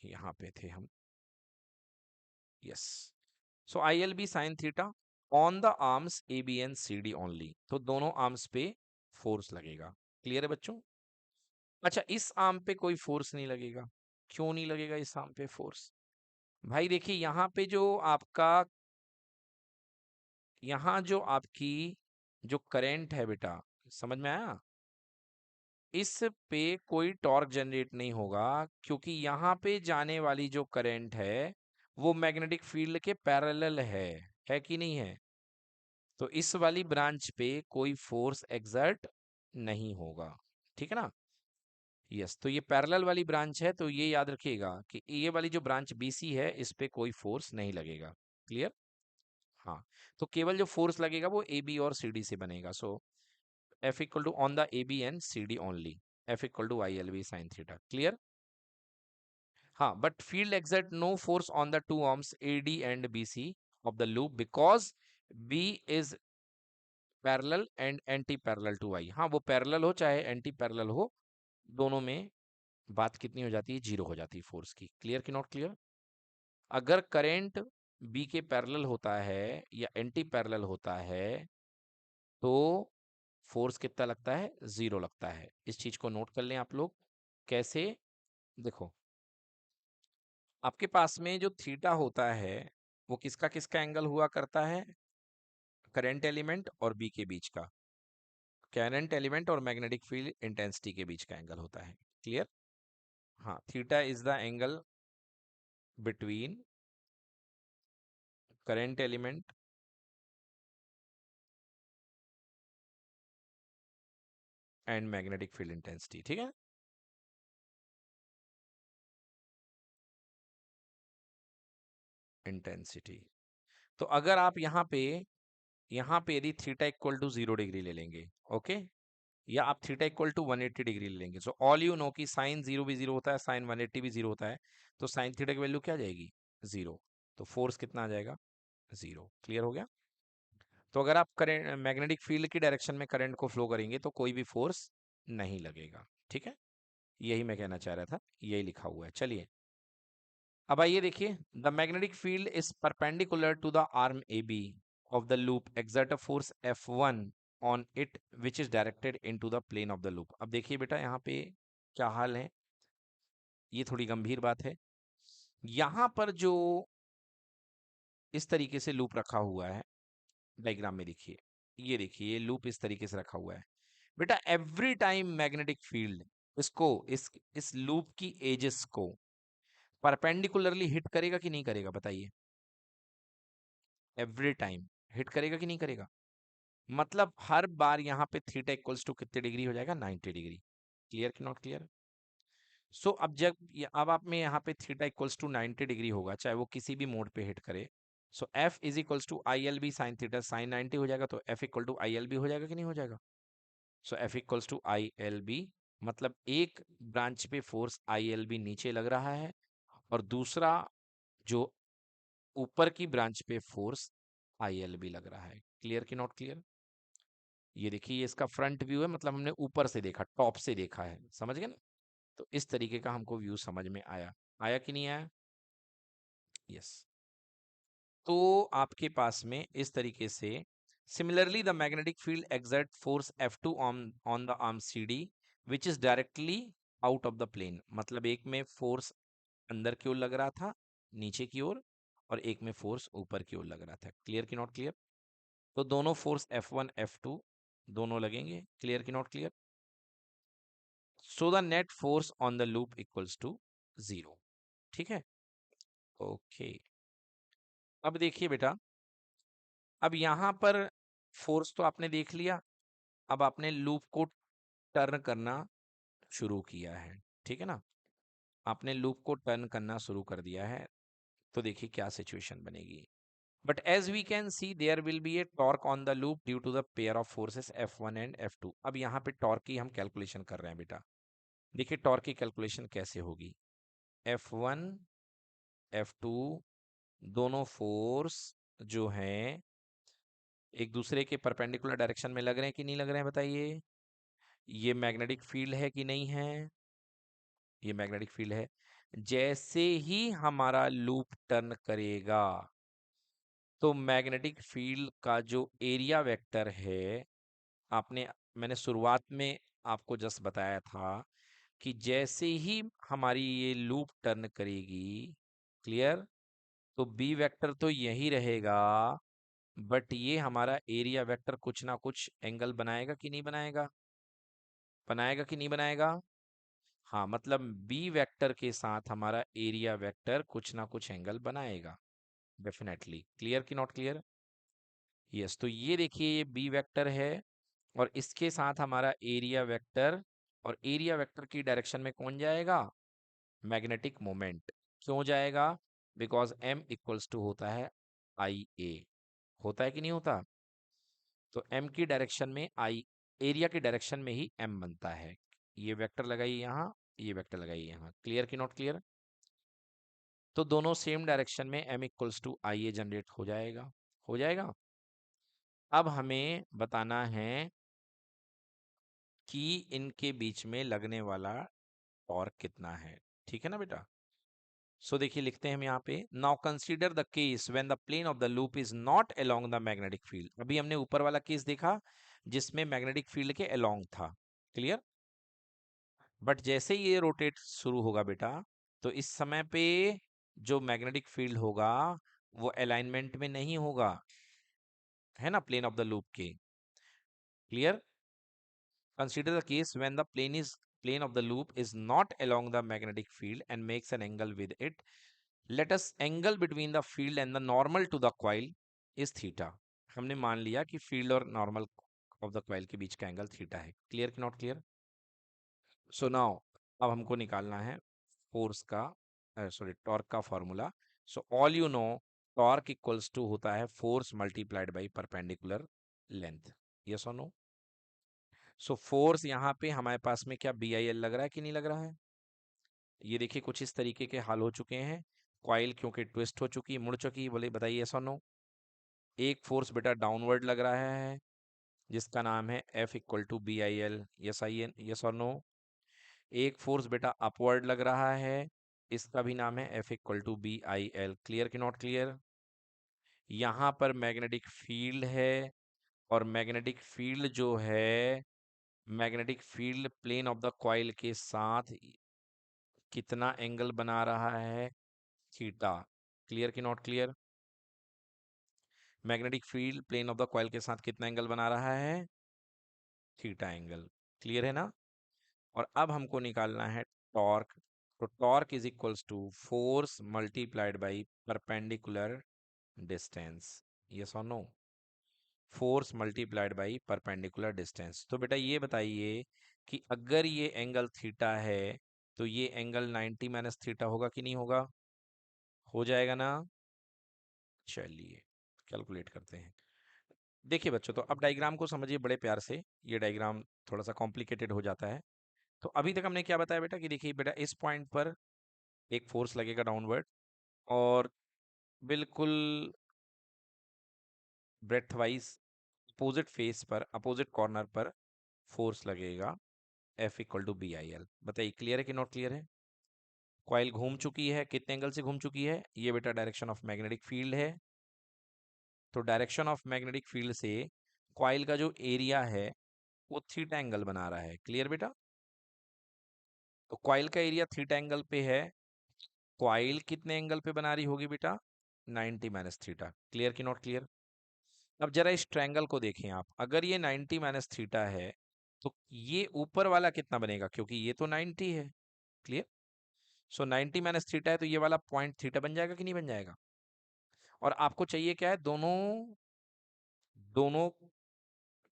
यहाँ पे थे हम। Yes. So I L B sine theta on the arms A B and C D only. तो दोनों आर्म्स पे फोर्स लगेगा। क्लियर है बच्चों? अच्छा, इस आर्म पे कोई फोर्स नहीं लगेगा। क्यों नहीं लगेगा इस आर्म पे फोर्स? भाई देखिए, यहाँ पे जो आपका, यहाँ जो आपकी जो करंट है बेटा, समझ में आया? इस पे कोई टॉर्क जनरेट नहीं होगा, क्योंकि यहाँ पे जाने वाली जो करंट है वो मैग्नेटिक फील्ड के पैरेलल है कि नहीं है? तो इस वाली ब्रांच पे कोई फोर्स एक्सर्ट नहीं होगा। ठीक है ना? यस, तो ये पैरेलल वाली ब्रांच है, तो ये याद रखिएगा कि ये वाली जो ब्रांच BC है, इस पे कोई फोर्स नहीं लगेगा। क्लियर? हाँ, तो केवल जो फोर्स लगेगा वो AB और CD से बनेगा। So F equal to on the AB and CD only, F equal to ILB sine theta. Clear? हाँ, but field exert no force on the two arms AD and BC of the loop because B is parallel and anti parallel to I। हाँ, वो parallel हो चाहे anti parallel हो, दोनों में बात कितनी हो जाती है, जीरो हो जाती है फोर्स की। क्लियर कि नॉट क्लियर? अगर करंट बी के पैरेलल होता है या एंटी पैरेलल होता है, तो फोर्स कितना लगता है, जीरो लगता है। इस चीज को नोट कर लें आप लोग। कैसे? देखो, आपके पास में जो थीटा होता है वो किसका किसका एंगल हुआ करता है, करंट एलिमेंट और बी के बीच का। करंट एलिमेंट और मैग्नेटिक फील्ड इंटेंसिटी के बीच का एंगल होता है। क्लियर? हाँ, theta is the angle between current element and magnetic field intensity. ठीक है? इंटेंसिटी। तो अगर आप यहाँ पे यदि थीटा इक्वल टू 0 डिग्री ले लेंगे, ओके, या आप थीटा इक्वल टू 180 डिग्री ले लेंगे, सो ऑल यू नो कि साइन जीरो भी जीरो होता है, साइन 180 भी जीरो होता है, तो साइन थीटा की वैल्यू क्या आ जाएगी, जीरो। तो फोर्स कितना आ जाएगा, जीरो। क्लियर हो गया? तो अगर आप करंट मैग्नेटिक फील्ड की डायरेक्शन में करंट को फ्लो करेंगे तो कोई भी फोर्स नहीं लगेगा। ठीक है, यही मैं कहना चाह रहा था, यही लिखा हुआ है। चलिए, अब आइए देखिए, the magnetic field is perpendicular to the arm A B of the loop exert a force F1 on it which is directed into the plane of the loop. अब देखिए बेटा, यहाँ पे क्या हाल है, ये थोड़ी गंभीर बात है। यहाँ पर जो इस तरीके से लूप रखा हुआ है, डायग्राम में देखिए, ये देखिए, ये लूप इस तरीके से रखा हुआ है बेटा। एवरी टाइम मैग्नेटिक फील्ड इसको, इस लूप की एजेस को परपेंडिकुलरली हिट करेगा कि नहीं करेगा, बताइए? एवरी टाइम हिट करेगा कि नहीं करेगा? मतलब हर बार यहाँ पे थीटा इक्वल्स टू कितने डिग्री हो जाएगा, 90 डिग्री। क्लियर कि नॉट क्लियर? सो अब अब आप में यहाँ पे थीटा इक्वल्स टू 90 डिग्री होगा, चाहे वो किसी भी मोड पे हिट करे। So F is equals to I L B sine theta, sine 90 हो जाएगा, तो F equal to I L B हो जाएगा कि नहीं हो जाएगा? So F equals to I L B, मतलब एक ब्रांच पे फोर्स आई एल बी नीचे लग रहा है, और दूसरा जो ऊपर की ब्रांच पे फोर्स आई एल बी लग रहा है। क्लियर कि नॉट क्लियर? ये देखिए, ये इसका फ्रंट व्यू है, मतलब हमने ऊपर से देखा, टॉप से देखा है, समझ गए ना? तो इस तरीके का हमको व्यू समझ में आया। आया कि नहीं आया? यस। तो आपके पास में इस तरीके से similarly the magnetic field exert force F2 on the arm CD which is directly out of the plane, मतलब एक में फोर्स अंदर की ओर लग रहा था, नीचे की ओर, और एक में फोर्स ऊपर की ओर लग रहा था। क्लियर कि नॉट क्लियर? तो दोनों फोर्स F1 F2 दोनों लगेंगे। क्लियर कि not clear? So the net force on the loop equals to 0। ठीक है, ओके। अब देखिए बेटा, अब यहां पर फोर्स तो आपने देख लिया, अब आपने लूप को टर्न करना शुरू किया है, ठीक है ना? आपने लूप को टर्न करना शुरू कर दिया है, तो देखिए क्या सिचुएशन बनेगी। But as we can see there will be a torque on the loop due to the pair of forces F1 and F2। अब यहाँ पे टॉर्क की हम कैलकुलेशन कर रहे हैं बेटा। देखिए टॉर्क की कैलकुलेशन कैसे होगी। F1 F2 दोनों फोर्स जो हैं एक दूसरे के परपेंडिकुलर डायरेक्शन में लग रहे हैं कि नहीं लग रहे हैं, बताइए? ये मैग्नेटिक फील्ड है कि नहीं है? ये मैग्नेटिक फील्ड है। जैसे ही हमारा लूप टर्न करेगा, तो मैग्नेटिक फील्ड का जो एरिया वेक्टर है, आपने मैंने शुरुआत में आपको जस्ट बताया था कि जैसे ही हमारी ये लूप टर्न करेगी, क्लियर, तो बी वेक्टर तो यही रहेगा, बट ये हमारा एरिया वेक्टर कुछ ना कुछ एंगल बनाएगा कि नहीं बनाएगा? बनाएगा कि नहीं बनाएगा? हाँ, मतलब बी वेक्टर के साथ हमारा एरिया वेक्टर कुछ ना कुछ एंगल बनाएगा डेफिनेटली। क्लियर कि नॉट क्लियर? यस। तो ये देखिए, ये बी वेक्टर है, और इसके साथ हमारा एरिया वेक्टर, और एरिया वेक्टर की डायरेक्शन में कौन जाएगा? Magnetic moment. क्यों जाएगा? बिकॉज एम इक्वल्स टू होता है आई ए। होता है कि नहीं होता? तो एम की डायरेक्शन में आई, एरिया की डायरेक्शन में ही एम बनता है। ये वेक्टर लगाइए यहाँ, ये वेक्टर लगाइए यहाँ। क्लियर कि नॉट क्लियर? तो दोनों सेम डायरेक्शन में M equals to I A generate हो जाएगा। हो जाएगा। अब हमें बताना है कि इनके बीच में लगने वाला टॉर्क कितना है। ठीक है ना बेटा? सो देखिए, लिखते हैं हम यहाँ पे, now consider the case when the plane of the loop is not along the magnetic field. अभी हमने ऊपर वाला केस देखा जिसमें मैग्नेटिक फील्ड के अलोंग था। क्लियर? बट जैसे ही ये रोटेट शुरू होगा बेटा, तो इस समय पे जो मैग्नेटिक फील्ड होगा वो अलाइनमेंट में नहीं होगा, है ना, प्लेन ऑफ द लूप के। Clear? Consider the case when the plane of the loop is not along the magnetic field and makes an angle with it. Let us angle between the field and the normal to the coil is theta. हमने मान लिया कि field और normal of the coil के बीच का angle theta है। Clear कि नॉट क्लियर? सो नाउ अब हमको निकालना है फोर्स का, सॉरी, टॉर्क का formula. So all you know, torque equals to होता है force multiplied by perpendicular length. Yes और नो? सो फोर्स यहाँ पे हमारे पास में क्या बी आई एल लग रहा है कि नहीं लग रहा है? ये देखिए कुछ इस तरीके के हाल हो चुके हैं। कॉइल क्योंकि ट्विस्ट हो चुकी, मुड़ चुकी, बोले बताइए यस और नो? एक फोर्स बेटा डाउनवर्ड लग रहा है जिसका नाम है F equal to B I L. Yes I N, yes और नो? एक फोर्स बेटा अपवर्ड लग रहा है, इसका भी नाम है F equal to B I L. Clear कि नॉट क्लियर? यहाँ पर मैग्नेटिक फील्ड है, और मैग्नेटिक फील्ड जो है, magnetic field plane of the coil के साथ कितना एंगल बना रहा है? थीटा। क्लियर कि not clear? Magnetic field plane of the coil के साथ कितना एंगल बना रहा है? Theta angle. क्लियर है ना? और अब हमको निकालना है टॉर्क। तो torque is equals to force multiplied by perpendicular distance. Yes और no? Force multiplied by perpendicular distance. तो बेटा ये बताइए कि अगर ये एंगल थीटा है तो ये एंगल 90 माइनस थीटा होगा कि नहीं होगा? हो जाएगा ना? चलिए कैलकुलेट करते हैं। देखिए बच्चों, तो अब डायग्राम को समझिए बड़े प्यार से। ये डायग्राम थोड़ा सा कॉम्प्लिकेटेड हो जाता है। तो अभी तक हमने क्या बताया बेटा कि देखिए बेटा, इस पॉइंट पर एक फोर्स लगेगा डाउनवर्ड, और बिल्कुल ब्रेथ वाइज अपोजिट फेस पर, अपोजिट कॉर्नर पर फोर्स लगेगा F equal to B I L. बताइए क्लियर है कि नॉट क्लियर है? कॉइल घूम चुकी है, कितने एंगल से घूम चुकी है? ये बेटा डायरेक्शन ऑफ मैग्नेटिक फील्ड है। तो डायरेक्शन ऑफ मैग्नेटिक फील्ड से कॉइल का जो एरिया है वो थीटा एंगल बना रहा है। क्लियर बेटा? तो कॉइल का एरिया थीटा एंगल पे है। कॉइल कितने एंगल पे बना रही होगी बेटा? 90 माइनस थीटा। क्लियर कि नॉट क्लियर? अब जरा इस ट्रायंगल को देखें आप। अगर ये 90 माइनस थीटा है तो ये ऊपर वाला कितना बनेगा, क्योंकि ये तो 90 है। क्लियर? सो 90 माइनस थीटा है तो ये वाला पॉइंट थीटा बन जाएगा कि नहीं बन जाएगा? और आपको चाहिए क्या है? दोनों दोनों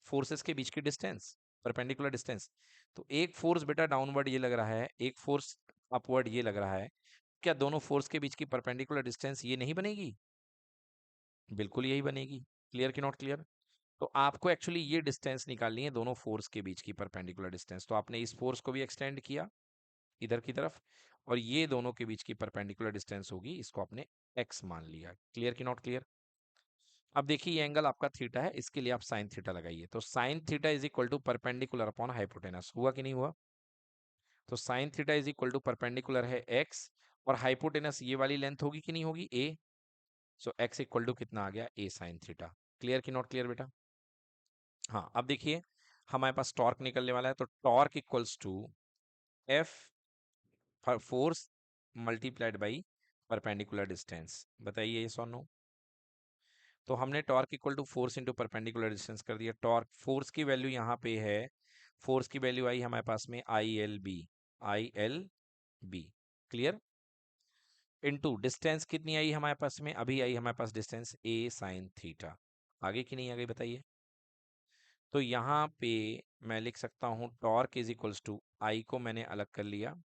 फोर्सेस के बीच की डिस्टेंस, परपेंडिकुलर डिस्टेंस। तो एक फोर्स बेटा डाउनवर्ड ये लग रहा है, एक फोर्स अपवर्ड ये लग रहा है। क्या दोनों फोर्स के बीच की परपेंडिकुलर डिस्टेंस ये नहीं बनेगी? बिल्कुल यही बनेगी। क्लियर कि नॉट क्लियर? तो आपको एक्चुअली ये डिस्टेंस निकालनी है, दोनों फोर्स के बीच की परपेंडिकुलर डिस्टेंस। तो आपने इस फोर्स को भी एक्सटेंड किया इधर की तरफ, और ये दोनों के बीच की परपेंडिकुलर डिस्टेंस होगी, इसको आपने x मान लिया। क्लियर कि नॉट क्लियर? अब देखिए ये एंगल आपका थीटा है, इसके लिए आप साइन थीटा लगाइए। तो sine theta is equal to perpendicular upon hypotenuse. हुआ कि नहीं हुआ? तो sine theta is equal to perpendicular है x, और हाइपोटेनस ये वाली लेंथ होगी कि नहीं होगी? a। So x equal to कितना आ गया? a sine theta. क्लियर कि नॉट क्लियर बेटा? हाँ, अब देखिए हमारे पास टॉर्क निकलने वाला है। तो torque equals to F force multiplied by perpendicular distance. बताइए ये और नो? तो हमने torque equal to force into perpendicular distance कर दिया। टॉर्क फोर्स की वैल्यू यहाँ पे है, फोर्स की वैल्यू आई हमारे पास में I L B, I L B. Clear? Into distance कितनी आई हमारे पास में? अभी आई हमारे पास डिस्टेंस ए साइन थीटा। आगे की नहीं आगे बताइए? तो यहाँ पे मैं लिख सकता हूँ टॉर्क इज इक्वल्स टू, आई को मैंने अलग कर लिया,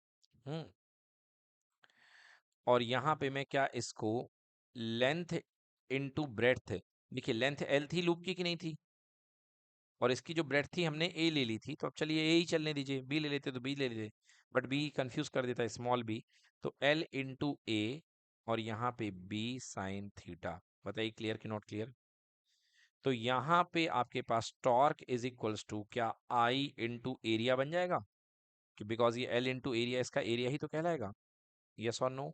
और यहाँ पे मैं क्या इसको लेंथ इनटू ब्रेड्थ। देखिए लेंथ एल थी लूप की कि नहीं थी, और इसकी जो ब्रेड्थ थी हमने ए ले ली थी। तो अब चलिए ए ही चलने दीजिए, बी ले लेते तो बी ले लेते, बट बी कंफ्यूज कर देता है, स्मॉल बी। तो एल इंटू ए, और यहाँ पे बी साइन थीटा। बताइए क्लियर कि नॉट क्लियर? तो यहाँ पे आपके पास टॉर्क इज इक्वल्स टू क्या? आई इंटू एरिया बन जाएगा, कि बिकॉज ये एल इंटू एरिया, इसका एरिया ही तो कहलाएगा। यस और no?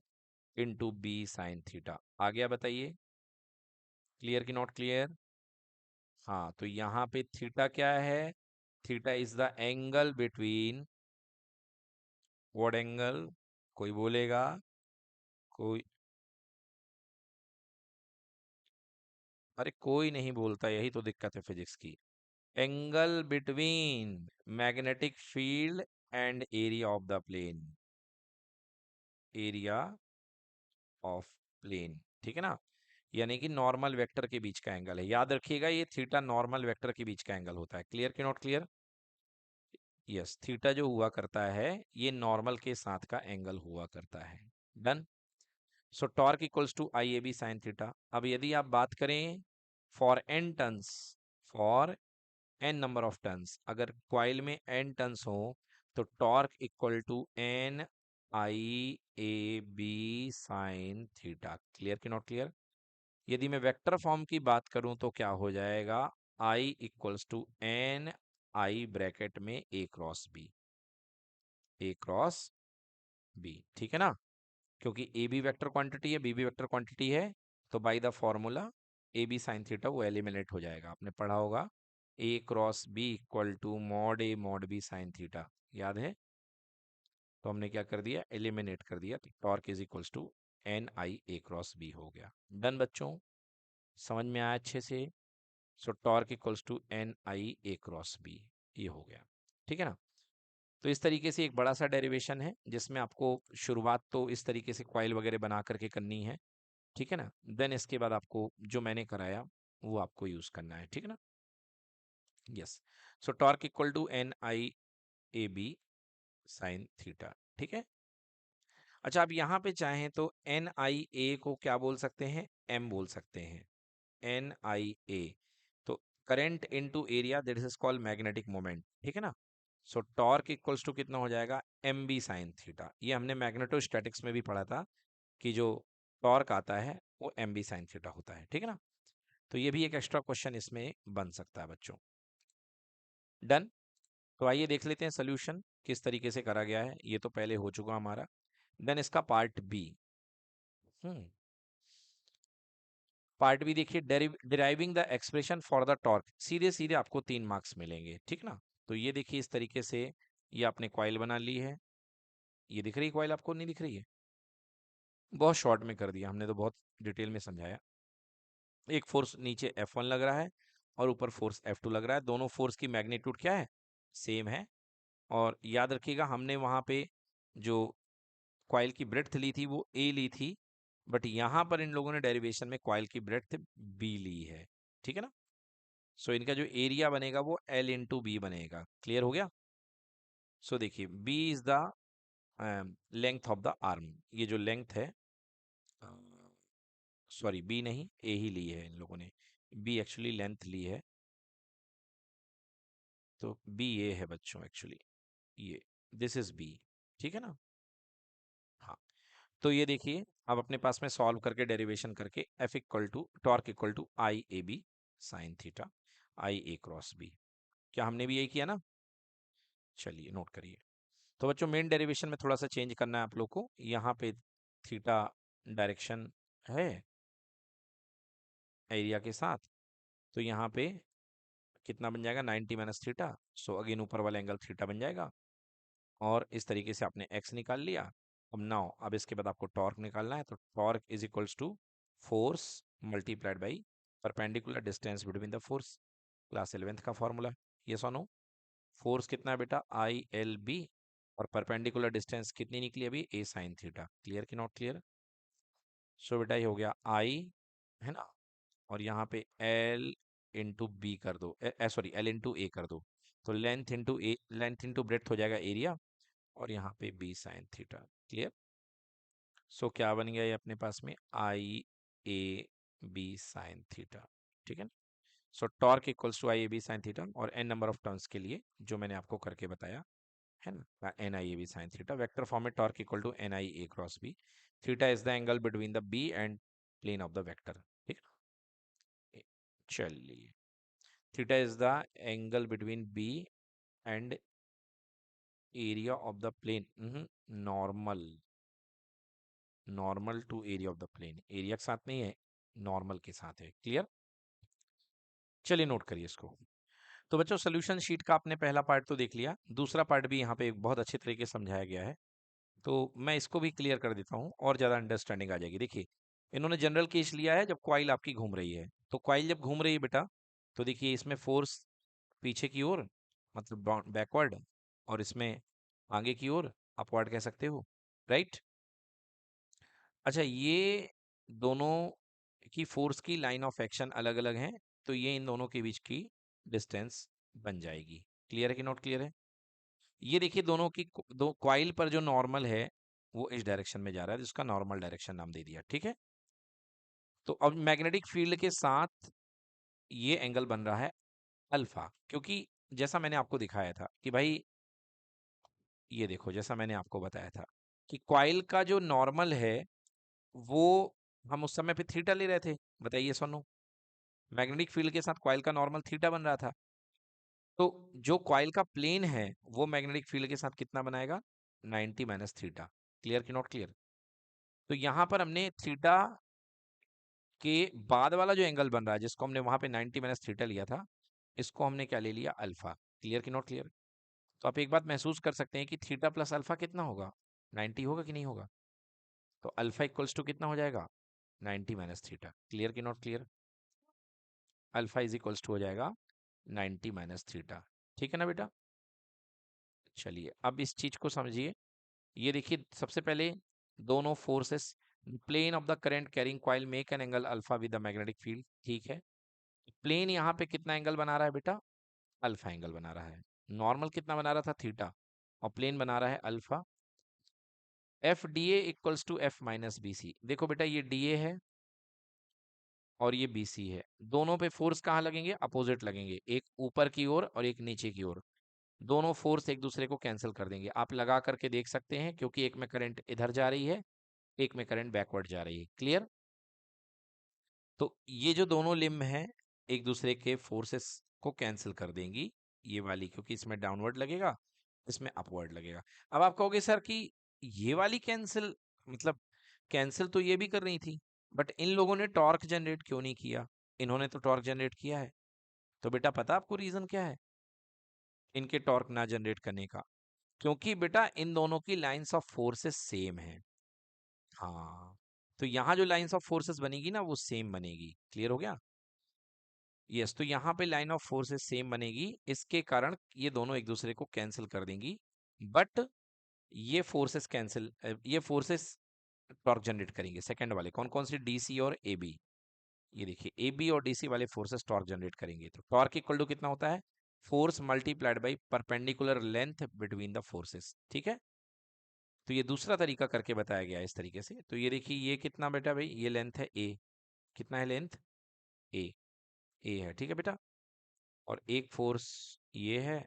Into B sine theta. आ गया? बताइए क्लियर कि नॉट क्लियर? हाँ, तो यहाँ पे थीटा क्या है? Theta is the angle between, what angle? कोई बोलेगा? कोई? अरे कोई नहीं बोलता, यही तो दिक्कत है फिजिक्स की। Angle between magnetic field and area of the plane, area of plane. ठीक है ना? यानी कि नॉर्मल वेक्टर के बीच का एंगल है। याद रखिएगा ये थीटा नॉर्मल वेक्टर के बीच का एंगल होता है। क्लियर कि नॉट क्लियर? यस, थीटा जो हुआ करता है ये नॉर्मल के साथ का एंगल हुआ करता है। Done? So torque equals to I A B sine theta. अब यदि आप बात करें for N turns, for N number of turns, अगर क्वाइल में एन टर्न्स हो तो torque equal to N I A B sine theta. Clear कि नॉट क्लियर? यदि मैं वेक्टर फॉर्म की बात करूं तो क्या हो जाएगा? I equals to N I bracket में A cross B, A cross B. ठीक है ना? क्योंकि ए बी वेक्टर क्वांटिटी है, बी भी वेक्टर क्वांटिटी है, तो by the formula A B sine theta वो एलिमिनेट हो जाएगा। आपने पढ़ा होगा A cross B equal to mod A mod B sine theta, याद है? तो हमने क्या कर दिया? एलिमिनेट कर दिया। तो torque is equals to N I A cross B हो गया। डन बच्चों? समझ में आया अच्छे से? So torque equals to N I A cross B, ये हो गया। ठीक है ना? तो इस तरीके से एक बड़ा सा डेरिवेशन है जिसमें आपको शुरुआत तो इस तरीके से कॉइल वगैरह बना करके करनी है। ठीक है ना? देन इसके बाद आपको जो मैंने कराया वो आपको यूज करना है, ठीक है ना। Yes, so torque equal to N I A B sine theta, ठीक है। अच्छा, आप यहाँ पे चाहें तो एन आई ए को क्या बोल सकते हैं, एम बोल सकते हैं, एन आई ए। तो current into area, that is called magnetic moment, ठीक है ना। सो टॉर्क इक्वल्स टू कितना हो जाएगा, एम बी साइन थीटा। ये हमने मैग्नेटोस्टैटिक्स में भी पढ़ा था कि जो टॉर्क आता है वो एम बी साइन थीटा होता है, ठीक है ना। तो ये भी एक एक्स्ट्रा क्वेश्चन इसमें बन सकता है बच्चों। डन। तो आइए देख लेते हैं सोल्यूशन किस तरीके से करा गया है। ये तो पहले हो चुका हमारा। देन इसका पार्ट बी। हम्म पार्ट बी देखिए, deriving the expression for the torque. सीधे सीधे आपको 3 मार्क्स मिलेंगे, ठीक ना। तो ये देखिए इस तरीके से ये आपने कॉइल बना ली है। ये दिख रही है कॉइल, आपको नहीं दिख रही है? बहुत शॉर्ट में कर दिया हमने, तो बहुत डिटेल में समझाया। एक फोर्स नीचे F1 लग रहा है और ऊपर फोर्स F2 लग रहा है। दोनों फोर्स की मैग्नीट्यूड क्या है, सेम है। और याद रखिएगा हमने वहां पे जो कॉइल की ब्रेड्थ ली थी वो A ली थी, बट यहाँ पर इन लोगों ने डेरिवेशन में कॉइल की ब्रेड्थ B ली है, ठीक है ना। सो इनका जो एरिया बनेगा वो L इंटू बी बनेगा। क्लियर हो गया। सो देखिए B is the length of the arm. ये जो लेंथ है, सॉरी बी नहीं, ए ही ली है इन लोगों ने, बी एक्चुअली लेंथ ली है। तो बी ये है बच्चों एक्चुअली, ये दिस इज बी, ठीक है ना। हाँ, तो ये देखिए अब अपने पास में सॉल्व करके डेरिवेशन करके F equal to torque equal to I A B sine theta I A cross B. क्या हमने भी यही किया ना? चलिए नोट करिए। तो बच्चों मेन डेरिवेशन में थोड़ा सा चेंज करना है आप लोग को। यहाँ पे थीटा डायरेक्शन है एरिया के साथ, तो यहाँ पे कितना बन जाएगा, 90 माइनस थीटा। सो अगेन ऊपर वाला एंगल थीटा बन जाएगा। और इस तरीके से आपने एक्स निकाल लिया। अब नाउ अब इसके बाद आपको टॉर्क निकालना है। तो torque is equals to force multiplied by perpendicular distance between the force. Class 11th का फॉर्मूला, ये सुनो। फोर्स कितना है बेटा, आई एल बी, और परपेंडिकुलर डिस्टेंस कितनी निकली अभी, ए साइन थीटा। क्लियर कि नॉट क्लियर? सो बेटा ये हो गया आई, है ना, और यहाँ पे एल इंटू बी कर दो, सॉरी एल इंटू ए कर दो। तो length into A, length into breadth हो जाएगा एरिया, और यहाँ पे B sine theta. Clear. So क्या बन गया ये अपने पास में, I A B sine theta, ठीक है ना। So torque equals to I A B sine theta, और एन नंबर ऑफ टर्न्स के लिए जो मैंने आपको करके बताया है ना, N I A B sine theta. Vector form में torque equal to N I A cross B. Theta is the angle between the B and plane of the vector, ठीक है। चलिए, theta is the angle between B and area of the plane, normal, normal to area of the plane. Area के साथ नहीं है, normal के साथ है। क्लियर। चलिए नोट करिए इसको। तो बच्चों सोल्यूशन शीट का आपने पहला पार्ट तो देख लिया, दूसरा पार्ट भी यहाँ पे एक बहुत अच्छे तरीके से समझाया गया है। तो मैं इसको भी क्लियर कर देता हूँ और ज़्यादा अंडरस्टैंडिंग आ जाएगी। देखिए इन्होंने जनरल केस लिया है जब कॉइल आपकी घूम रही है। तो कॉइल जब घूम रही है बेटा, तो देखिए इसमें फोर्स पीछे की ओर, मतलब बैकवर्ड, और इसमें आगे की ओर अपवर्ड कह सकते हो, राइट। अच्छा, ये दोनों की फोर्स की लाइन ऑफ एक्शन अलग अलग है, तो ये इन दोनों के बीच की डिस्टेंस बन जाएगी। क्लियर है कि नॉट क्लियर है? ये देखिए दोनों की दो कॉइल पर जो नॉर्मल है वो इस डायरेक्शन में जा रहा है, जिसका नॉर्मल डायरेक्शन नाम दे दिया, ठीक है। तो अब मैग्नेटिक फील्ड के साथ ये एंगल बन रहा है अल्फा, क्योंकि जैसा मैंने आपको दिखाया था कि भाई ये देखो, जैसा मैंने आपको बताया था कि कॉइल का जो नॉर्मल है वो हम उस समय पे थीटा ले रहे थे। बताइए सोनू, मैग्नेटिक फील्ड के साथ कॉइल का नॉर्मल थीटा बन रहा था। तो जो कॉइल का प्लेन है वो मैग्नेटिक फील्ड के साथ कितना बनाएगा, 90 माइनस थीटा। क्लियर कि नॉट क्लियर? तो यहाँ पर हमने थीटा के बाद वाला जो एंगल बन रहा है, जिसको हमने वहां पे 90 माइनस थीटा लिया था, इसको हमने क्या ले लिया, अल्फा। क्लियर कि नॉट क्लियर? तो आप एक बात महसूस कर सकते हैं कि थीटा प्लस अल्फा कितना होगा, 90 होगा कि नहीं होगा? तो अल्फा इक्वल्स टू कितना हो जाएगा, 90 माइनस थीटा। क्लियर कि not clear? Alpha is equals to हो जाएगा 90 माइनस थीटा, ठीक है ना बेटा। चलिए अब इस चीज को समझिए। ये देखिए सबसे पहले दोनों forces, plane of the current carrying coil make an angle alpha with the magnetic field, ठीक है। प्लेन यहाँ पे कितना एंगल बना रहा है बेटा? अल्फा एंगल बना रहा है। नॉर्मल कितना बना रहा था? थीटा। और प्लेन बना रहा है alpha. F D A equals to F minus B C. देखो बेटा ये डी ए है और ये बी सी है, दोनों पे फोर्स कहाँ लगेंगे? अपोजिट लगेंगे, एक ऊपर की ओर और एक नीचे की ओर। दोनों फोर्स एक दूसरे को कैंसिल कर देंगे, आप लगा करके देख सकते हैं, क्योंकि एक में करंट इधर जा रही है, एक में करंट बैकवर्ड जा रही है। क्लियर? तो ये जो दोनों लिम्ब हैं एक दूसरे के फोर्सेस को कैंसिल कर देंगी, ये वाली, क्योंकि इसमें डाउनवर्ड लगेगा, इसमें अपवर्ड लगेगा। अब आप कहोगे सर कि ये वाली कैंसिल, मतलब कैंसिल तो ये भी कर रही थी, बट इन लोगों ने टॉर्क जनरेट क्यों नहीं किया? इन्होंने तो टॉर्क जनरेट किया है। तो बेटा पता आपको रीजन क्या है इनके टॉर्क ना जनरेट करने का? क्योंकि बेटा इन दोनों की लाइंस ऑफ फोर्सेस सेम है। हाँ, तो यहाँ जो लाइंस ऑफ फोर्सेस बनेगी ना वो सेम बनेगी। क्लियर हो गया? यस, तो यहाँ पे लाइन ऑफ फोर्सेस सेम बनेगी, इसके कारण ये दोनों एक दूसरे को कैंसिल कर देंगी। बट ये फोर्सेस कैंसिल, ये फोर्सेस टॉर्क जनरेट करेंगे। सेकंड वाले कौन कौन से? डीसी और एबी। ये देखिए एबी और डीसी वाले फोर्सेस टॉर्क जनरेट करेंगे। तो टॉर्क इक्वल टू कितना होता है? Force multiplied by perpendicular length between the forces. ठीक है, तो ये दूसरा तरीका करके बताया गया है इस तरीके से। तो ये देखिए ये कितना बेटा भाई? ये लेंथ है ए। कितना है लेंथ? ए। ए है, ठीक है बेटा। और एक फोर्स ये है,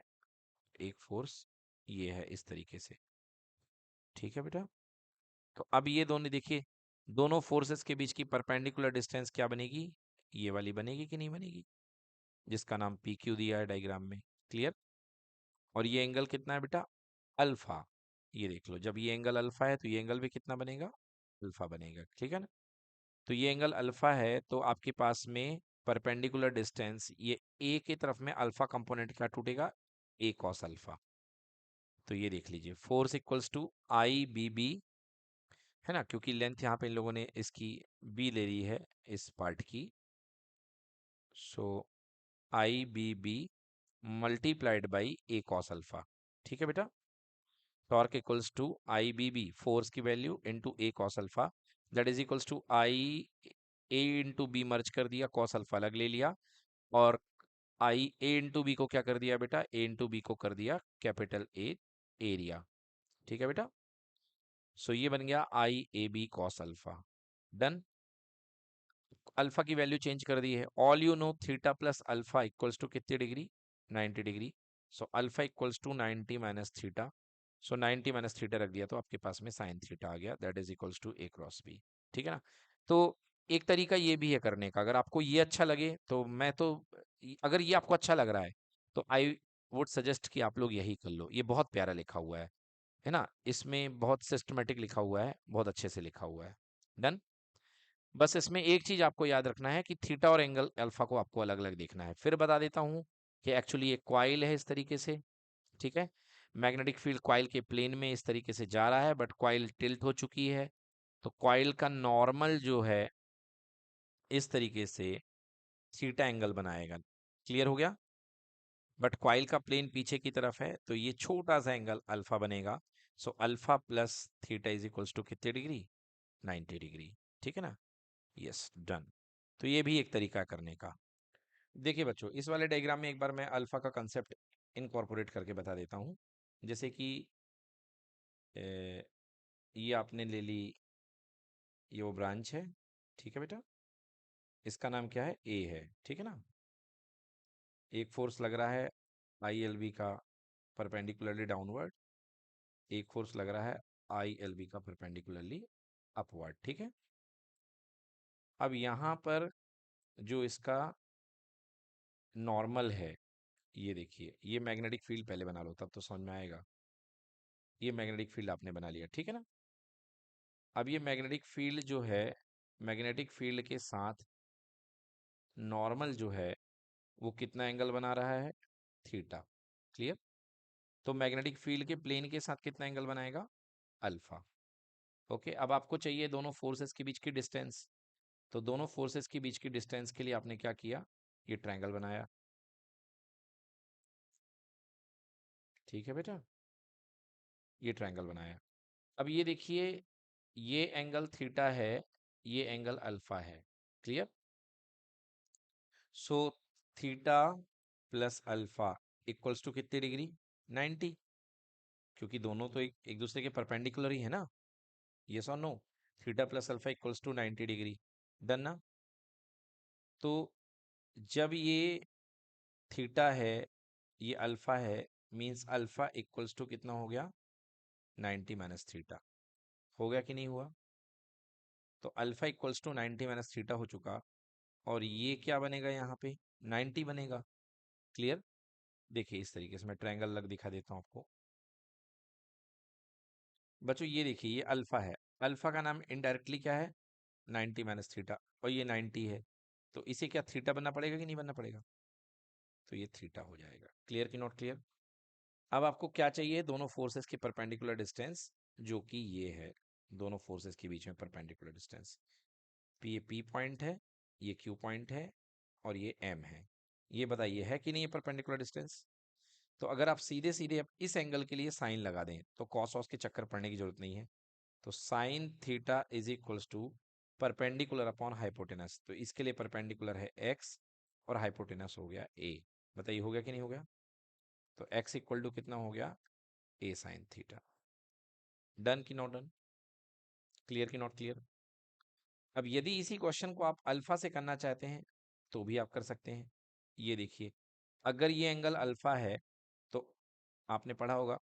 एक फोर्स ये है, इस तरीके से। ठीक है बेटा। तो अब ये दोनों देखिए, दोनों फोर्सेस के बीच की परपेंडिकुलर डिस्टेंस क्या बनेगी? ये वाली बनेगी कि नहीं बनेगी? जिसका नाम पी क्यू दिया है डायग्राम में। क्लियर? और ये एंगल कितना है बेटा? अल्फा। ये देख लो, जब ये एंगल अल्फा है तो ये एंगल भी कितना बनेगा? अल्फा बनेगा। ठीक है ना? तो ये एंगल अल्फा है, तो आपके पास में परपेंडिकुलर डिस्टेंस ये ए की तरफ में अल्फा कंपोनेंट क्या टूटेगा? A cos alpha. तो ये देख लीजिए force equals to I B B, है ना, क्योंकि लेंथ यहाँ पे इन लोगों ने इसकी बी ले ली है इस पार्ट की। So I B B multiplied by A cos alpha. ठीक है बेटा। Torque equals to I B B, force की value into A cos alpha, that is equals to I A into B, merge कर दिया, cos alpha अलग ले लिया, और आई ए इंटू बी को क्या कर दिया बेटा? ए इंटू बी को कर दिया कैपिटल ए, एरिया। ठीक है बेटा। सो ये बन गया I A B cos alpha. Done. Alpha की वैल्यू चेंज कर दी है। All you know theta plus alpha equals to कितनी degree? 90 degree. So alpha equals to 90 minus theta. So 90 minus theta रख दिया तो आपके पास में साइन थीटा आ गया, that is equals to A cross B. ठीक है ना? तो एक तरीका ये भी है करने का, अगर आपको ये अच्छा लगे तो मैं तो, अगर ये आपको अच्छा लग रहा है तो आई वुड सजेस्ट कि आप लोग यही कर लो। ये बहुत प्यारा लिखा हुआ है ना, इसमें बहुत सिस्टमेटिक लिखा हुआ है, बहुत अच्छे से लिखा हुआ है। डन। बस इसमें एक चीज आपको याद रखना है कि थीटा और एंगल अल्फा को आपको अलग अलग देखना है। फिर बता देता हूँ कि एक्चुअली ये क्वाइल है इस तरीके से। ठीक है, मैग्नेटिक फील्ड क्वाइल के प्लेन में इस तरीके से जा रहा है, बट क्वाइल टिल्ट हो चुकी है, तो क्वाइल का नॉर्मल जो है इस तरीके से थीटा एंगल बनाएगा। क्लियर हो गया? बट क्वाइल का प्लेन पीछे की तरफ है, तो ये छोटा सा एंगल अल्फा बनेगा। So alpha plus theta is equals to कितने डिग्री? 90 डिग्री। ठीक है ना? Yes, done. तो ये भी एक तरीका है करने का। देखिए बच्चों, इस वाले डायग्राम में एक बार मैं अल्फा का कंसेप्ट इनकॉर्पोरेट करके बता देता हूँ। जैसे कि ये आपने ले ली, ये वो ब्रांच है। ठीक है बेटा, इसका नाम क्या है? ए है। ठीक है ना? एक फोर्स लग रहा है आई एल बी का परपेंडिकुलरली डाउनवर्ड, एक फोर्स लग रहा है आई एल बी का परपेंडिकुलरली अपवर्ड। ठीक है, अब यहाँ पर जो इसका नॉर्मल है, ये देखिए, ये मैग्नेटिक फील्ड पहले बना लो तब तो समझ में आएगा। ये मैग्नेटिक फील्ड आपने बना लिया। ठीक है ना? अब ये मैग्नेटिक फील्ड जो है, मैग्नेटिक फील्ड के साथ नॉर्मल जो है वो कितना एंगल बना रहा है? थीटा। क्लियर? तो मैग्नेटिक फील्ड के प्लेन के साथ कितना एंगल बनाएगा? अल्फा। ओके, अब आपको चाहिए दोनों फोर्सेस के बीच की डिस्टेंस। तो दोनों फोर्सेस के बीच की डिस्टेंस के लिए आपने क्या किया? ये ट्रायंगल बनाया। ठीक है बेटा, ये ट्रायंगल बनाया। अब ये देखिए, ये एंगल थीटा है, ये एंगल अल्फा है। Clear? So theta plus alpha equals to कितनी डिग्री? 90, क्योंकि दोनों तो एक दूसरे के परपेंडिकुलर ही है ना। यस और no? Theta plus alpha equals to 90 degree. Done ना? तो जब ये थीटा है, ये अल्फा है, मींस अल्फा इक्वल्स टू कितना हो गया? 90 माइनस थीटा। हो गया कि नहीं हुआ? तो alpha equals to 90 minus theta हो चुका, और ये क्या बनेगा यहाँ पे? 90 बनेगा। क्लियर? देखिए इस तरीके से मैं ट्रायंगल लग दिखा देता हूँ आपको। बच्चों ये देखिए, ये अल्फा है, अल्फा का नाम इनडायरेक्टली क्या है? 90 माइनस थीटा, और ये 90 है, तो इसे क्या थीटा बनना पड़ेगा कि नहीं बनना पड़ेगा? तो ये थीटा हो जाएगा। क्लियर कि नॉट क्लियर? अब आपको क्या चाहिए? दोनों फोर्सेस के परपेंडिकुलर डिस्टेंस, जो कि ये है, दोनों फोर्सेस के बीच में परपेंडिकुलर डिस्टेंस। ये पी पॉइंट है, ये क्यू पॉइंट है, और ये एम है। ये बताइए है कि नहीं ये परपेंडिकुलर डिस्टेंस? तो अगर आप सीधे सीधे अब इस एंगल के लिए साइन लगा दें तो कॉस वॉस के चक्कर पड़ने की जरूरत नहीं है। तो sine theta is equals to perpendicular upon hypotenuse. तो इसके लिए परपेंडिकुलर है एक्स और हाइपोटेनस हो गया ए। बताइए हो गया कि नहीं हो गया? तो एक्स इक्वल टू कितना हो गया? ए साइन थीटा। डन की नॉट डन? क्लियर की नॉट क्लियर? अब यदि इसी क्वेश्चन को आप अल्फा से करना चाहते हैं तो भी आप कर सकते हैं। ये देखिए, अगर ये एंगल अल्फा है तो आपने पढ़ा होगा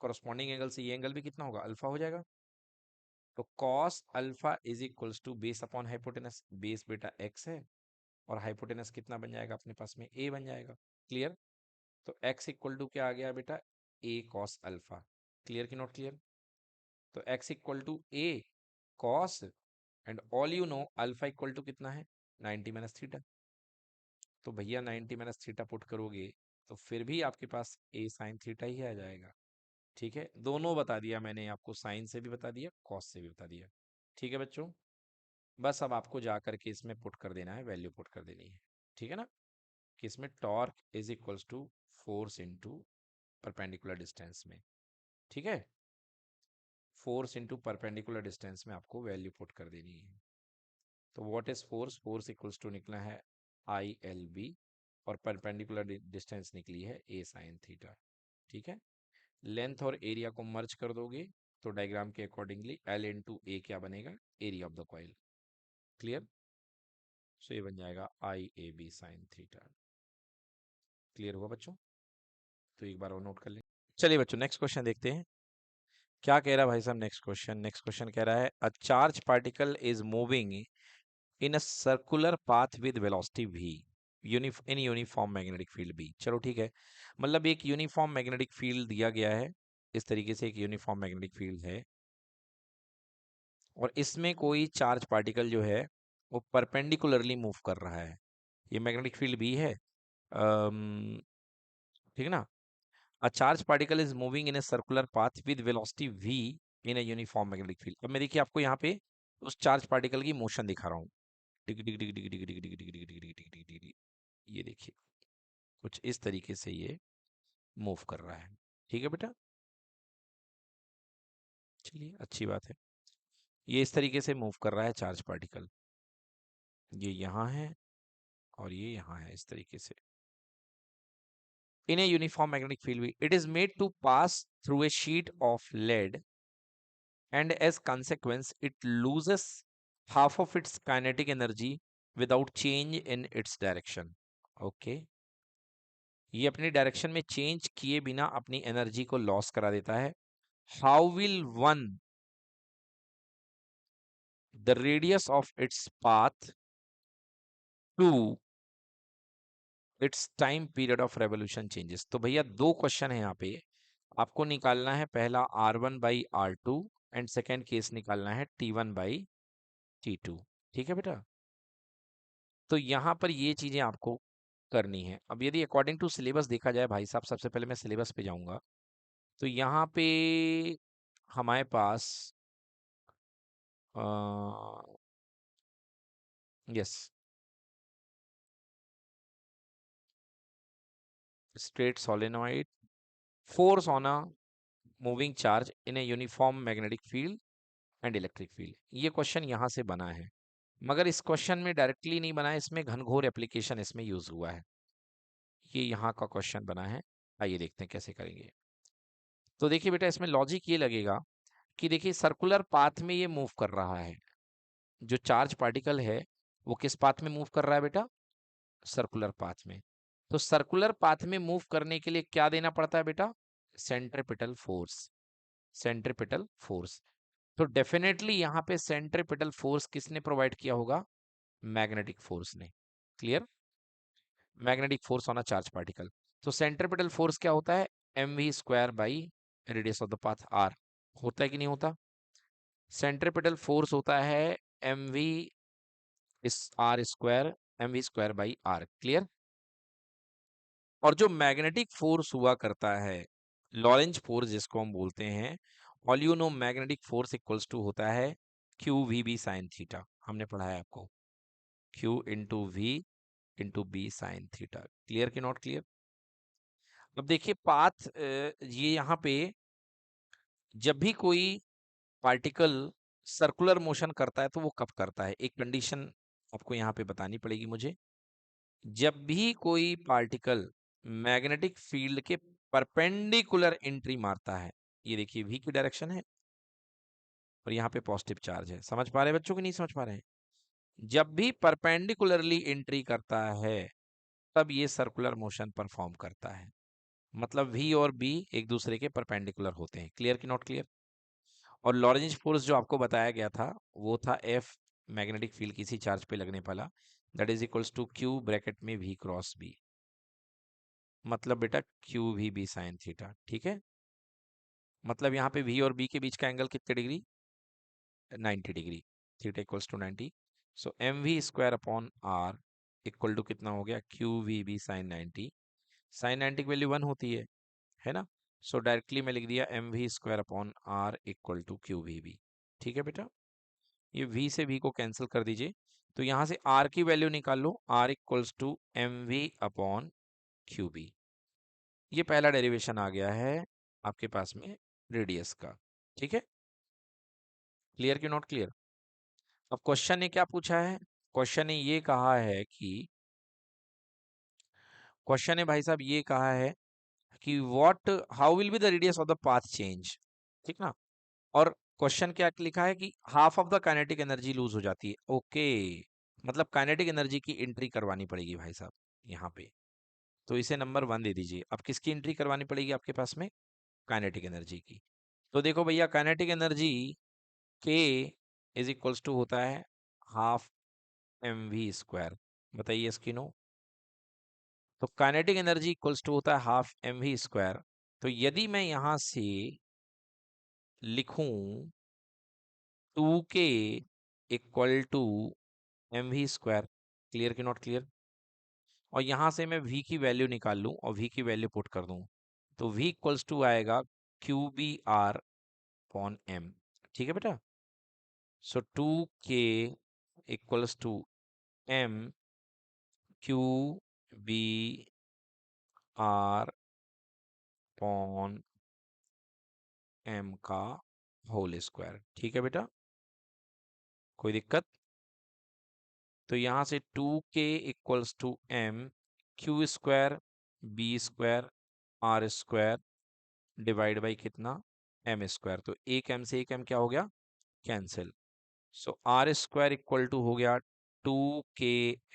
कॉरस्पॉन्डिंग एंगल से ये एंगल भी कितना होगा? अल्फा हो जाएगा। तो cos alpha is equals to base upon hypotenuse. Base बेटा एक्स है, और हाइपोटेनस कितना बन जाएगा अपने पास में? ए बन जाएगा। क्लियर? तो एक्स इक्वल टू क्या आ गया बेटा? A cos alpha. क्लियर की नॉट क्लियर? तो X equal to A cos, and all you know alpha equal to कितना है? 90 माइनस थीटा। तो भैया 90 माइनस थीटा पुट करोगे तो फिर भी आपके पास ए साइन थीटा ही आ जाएगा। ठीक है, दोनों बता दिया मैंने आपको, साइन से भी बता दिया, कॉस से भी बता दिया। ठीक है बच्चों, बस अब आपको जा करके इसमें पुट कर देना है, वैल्यू पुट कर देनी है। ठीक है ना? कि इसमें torque is equals to force into perpendicular distance में। ठीक है, फोर्स इनटू परपेंडिकुलर डिस्टेंस में आपको वैल्यू पुट कर देनी है। तो what is force? Force equals to निकला है आई एल बी, और परपेंडिकुलर डिस्टेंस निकली है ए साइन थीटा। ठीक है, लेंथ और एरिया को मर्ज कर दोगे तो डायग्राम के अकॉर्डिंगली एल इंटू ए क्या बनेगा? Area of the coil. Clear? So ये बन जाएगा I A B sine theta. Clear हुआ बच्चों? तो एक बार और नोट कर लें। चलिए बच्चों नेक्स्ट क्वेश्चन देखते हैं क्या कह रहा है भाई साहब। नेक्स्ट क्वेश्चन कह रहा है अ charge particle is moving in a circular path with velocity v in uniform magnetic field b। चलो ठीक है, मतलब एक यूनिफॉर्म मैग्नेटिक फील्ड दिया गया है, इस तरीके से एक यूनिफॉर्म मैग्नेटिक फील्ड है, और इसमें कोई चार्ज पार्टिकल जो है वो परपेंडिकुलरली मूव कर रहा है। ये मैग्नेटिक फील्ड b है, ठीक है ना? A charge particle is moving in a circular path with velocity v in a uniform magnetic field। अब मैं देखिए आपको यहाँ पे उस चार्ज पार्टिकल की मोशन दिखा रहा हूँ। टिक टिक टिक टिक टिक टिक टिक टिक टिक टिक टिक टिक टिक टिक टिक। ये देखिए कुछ इस तरीके से ये मूव कर रहा है। ठीक है बेटा, चलिए अच्छी बात है। ये इस तरीके से मूव कर रहा है चार्ज पार्टिकल, ये यहाँ है और ये यहाँ है, इस तरीके से in a uniform magnetic field it is made to pass through a sheet of lead, and as consequence it loses half of its kinetic energy without change in its direction। Okay, ये अपनी direction में change किए बिना अपनी energy को loss करा देता है। How will one the radius of its path to its time period of revolution changes. तो भैया दो क्वेश्चन है यहाँ पे, आपको निकालना है पहला R1/R2 एंड सेकेंड केस निकालना है T1/T2। ठीक है बेटा, तो यहाँ पर ये चीजें आपको करनी है। अब यदि अकॉर्डिंग टू सिलेबस देखा जाए भाई साहब, सबसे पहले मैं सिलेबस पे जाऊंगा, तो यहाँ पे हमारे पास yes straight solenoid, force on a moving charge in a uniform magnetic field and electric field. ये क्वेश्चन यहाँ से बना है, मगर इस क्वेश्चन में डायरेक्टली नहीं बना है, इसमें घनघोर एप्लीकेशन इसमें यूज हुआ है। देखिए यहाँ का क्वेश्चन बना है, आइए देखते हैं कैसे करेंगे। तो देखिए बेटा, इसमें लॉजिक ये लगेगा कि देखिए सर्कुलर पाथ में ये मूव कर रहा है, जो चार्ज पार्टिकल है वो किस पाथ में मूव कर रहा है बेटा, सर्कुलर पाथ में। तो सर्कुलर पाथ में मूव करने के लिए क्या देना पड़ता है बेटा, सेंट्रीपिटल फोर्स, सेंट्रीपिटल फोर्स। तो डेफिनेटली यहाँ पे सेंट्रीपिटल फोर्स किसने प्रोवाइड किया होगा, मैग्नेटिक फोर्स ने। Clear, magnetic force on a charge particle. तो सेंट्रीपिटल फोर्स क्या होता है, M V square by radius of the path R, होता है कि नहीं होता। सेंट्रीपिटल फोर्स होता है M V is R square, M V square by R. Clear. और जो मैग्नेटिक फोर्स हुआ करता है, लॉरेंज फोर्स जिसको हम बोलते हैं, all you know magnetic force equals to होता है Q V B sine theta, हमने पढ़ा है आपको, Q into V into B sine theta. Clear कि नॉट क्लियर। अब देखिए पाथ, ये यहाँ पे जब भी कोई पार्टिकल सर्कुलर मोशन करता है तो वो कब करता है, एक कंडीशन आपको यहाँ पे बतानी पड़ेगी मुझे। जब भी कोई पार्टिकल मैग्नेटिक फील्ड के परपेंडिकुलर एंट्री मारता है, ये देखिए वी की डायरेक्शन है और यहाँ पे पॉजिटिव चार्ज है, समझ पा रहे हैं बच्चों कि नहीं समझ पा रहे हैं। जब भी परपेंडिकुलरली एंट्री करता है तब ये सर्कुलर मोशन परफॉर्म करता है, मतलब वी और बी एक दूसरे के परपेंडिकुलर होते हैं। क्लियर कि नॉट क्लियर। और लॉरेंज फोर्स जो आपको बताया गया था वो था एफ, मैग्नेटिक फील्ड किसी चार्ज पे लगने वाला, that is equals to Q bracket में वी क्रॉस बी, मतलब बेटा Q V B sine theta. ठीक है, मतलब यहाँ पे वी और बी के बीच का एंगल कितने degree, 90 degree, theta equals to 90। So M V square upon R equal to कितना हो गया, Q V B sine 90। Sine 90 की वैल्यू 1 होती है ना। सो डायरेक्टली मैं लिख दिया M V square upon R equal to Q V B. ठीक है बेटा, ये v से v को कैंसिल कर दीजिए, तो यहाँ से r की वैल्यू निकाल लो, r equals to M V upon Q B. ये पहला डेरिवेशन आ गया है आपके पास में रेडियस का। ठीक है, क्लियर कि नॉट क्लियर। अब क्वेश्चन ने क्या पूछा है, क्वेश्चन ने ये कहा है कि, क्वेश्चन ने भाई साहब ये कहा है कि what, how will be the radius of the path change. ठीक ना। और क्वेश्चन क्या लिखा है कि half of the kinetic energy loose हो जाती है। ओके, मतलब काइनेटिक एनर्जी की एंट्री करवानी पड़ेगी भाई साहब यहाँ पे। तो इसे नंबर 1 दे दीजिए। अब किसकी एंट्री करवानी पड़ेगी आपके पास में, काइनेटिक एनर्जी की। तो देखो भैया, काइनेटिक एनर्जी के इज इक्वल्स टू होता है हाफ एम वी स्क्वायर, बताइए इसकी नो। तो काइनेटिक एनर्जी इक्वल्स टू होता है हाफ एम वी स्क्वायर। तो यदि मैं यहां से लिखूं 2k equal to M V square, clear कि नॉट क्लियर। और यहां से मैं v की वैल्यू निकाल लूं और v की वैल्यू पुट कर दूं, तो v इक्वल्स टू आएगा Q B R upon M. ठीक है बेटा। So 2k equals to M Q B R upon M का होल स्क्वायर। ठीक है बेटा, कोई दिक्कत। तो यहां से 2k equals to M Q square B square R square divide by कितना, एम स्क्वायर। तो एक एम से एक एम क्या हो गया, cancel. So R square equal to हो गया 2k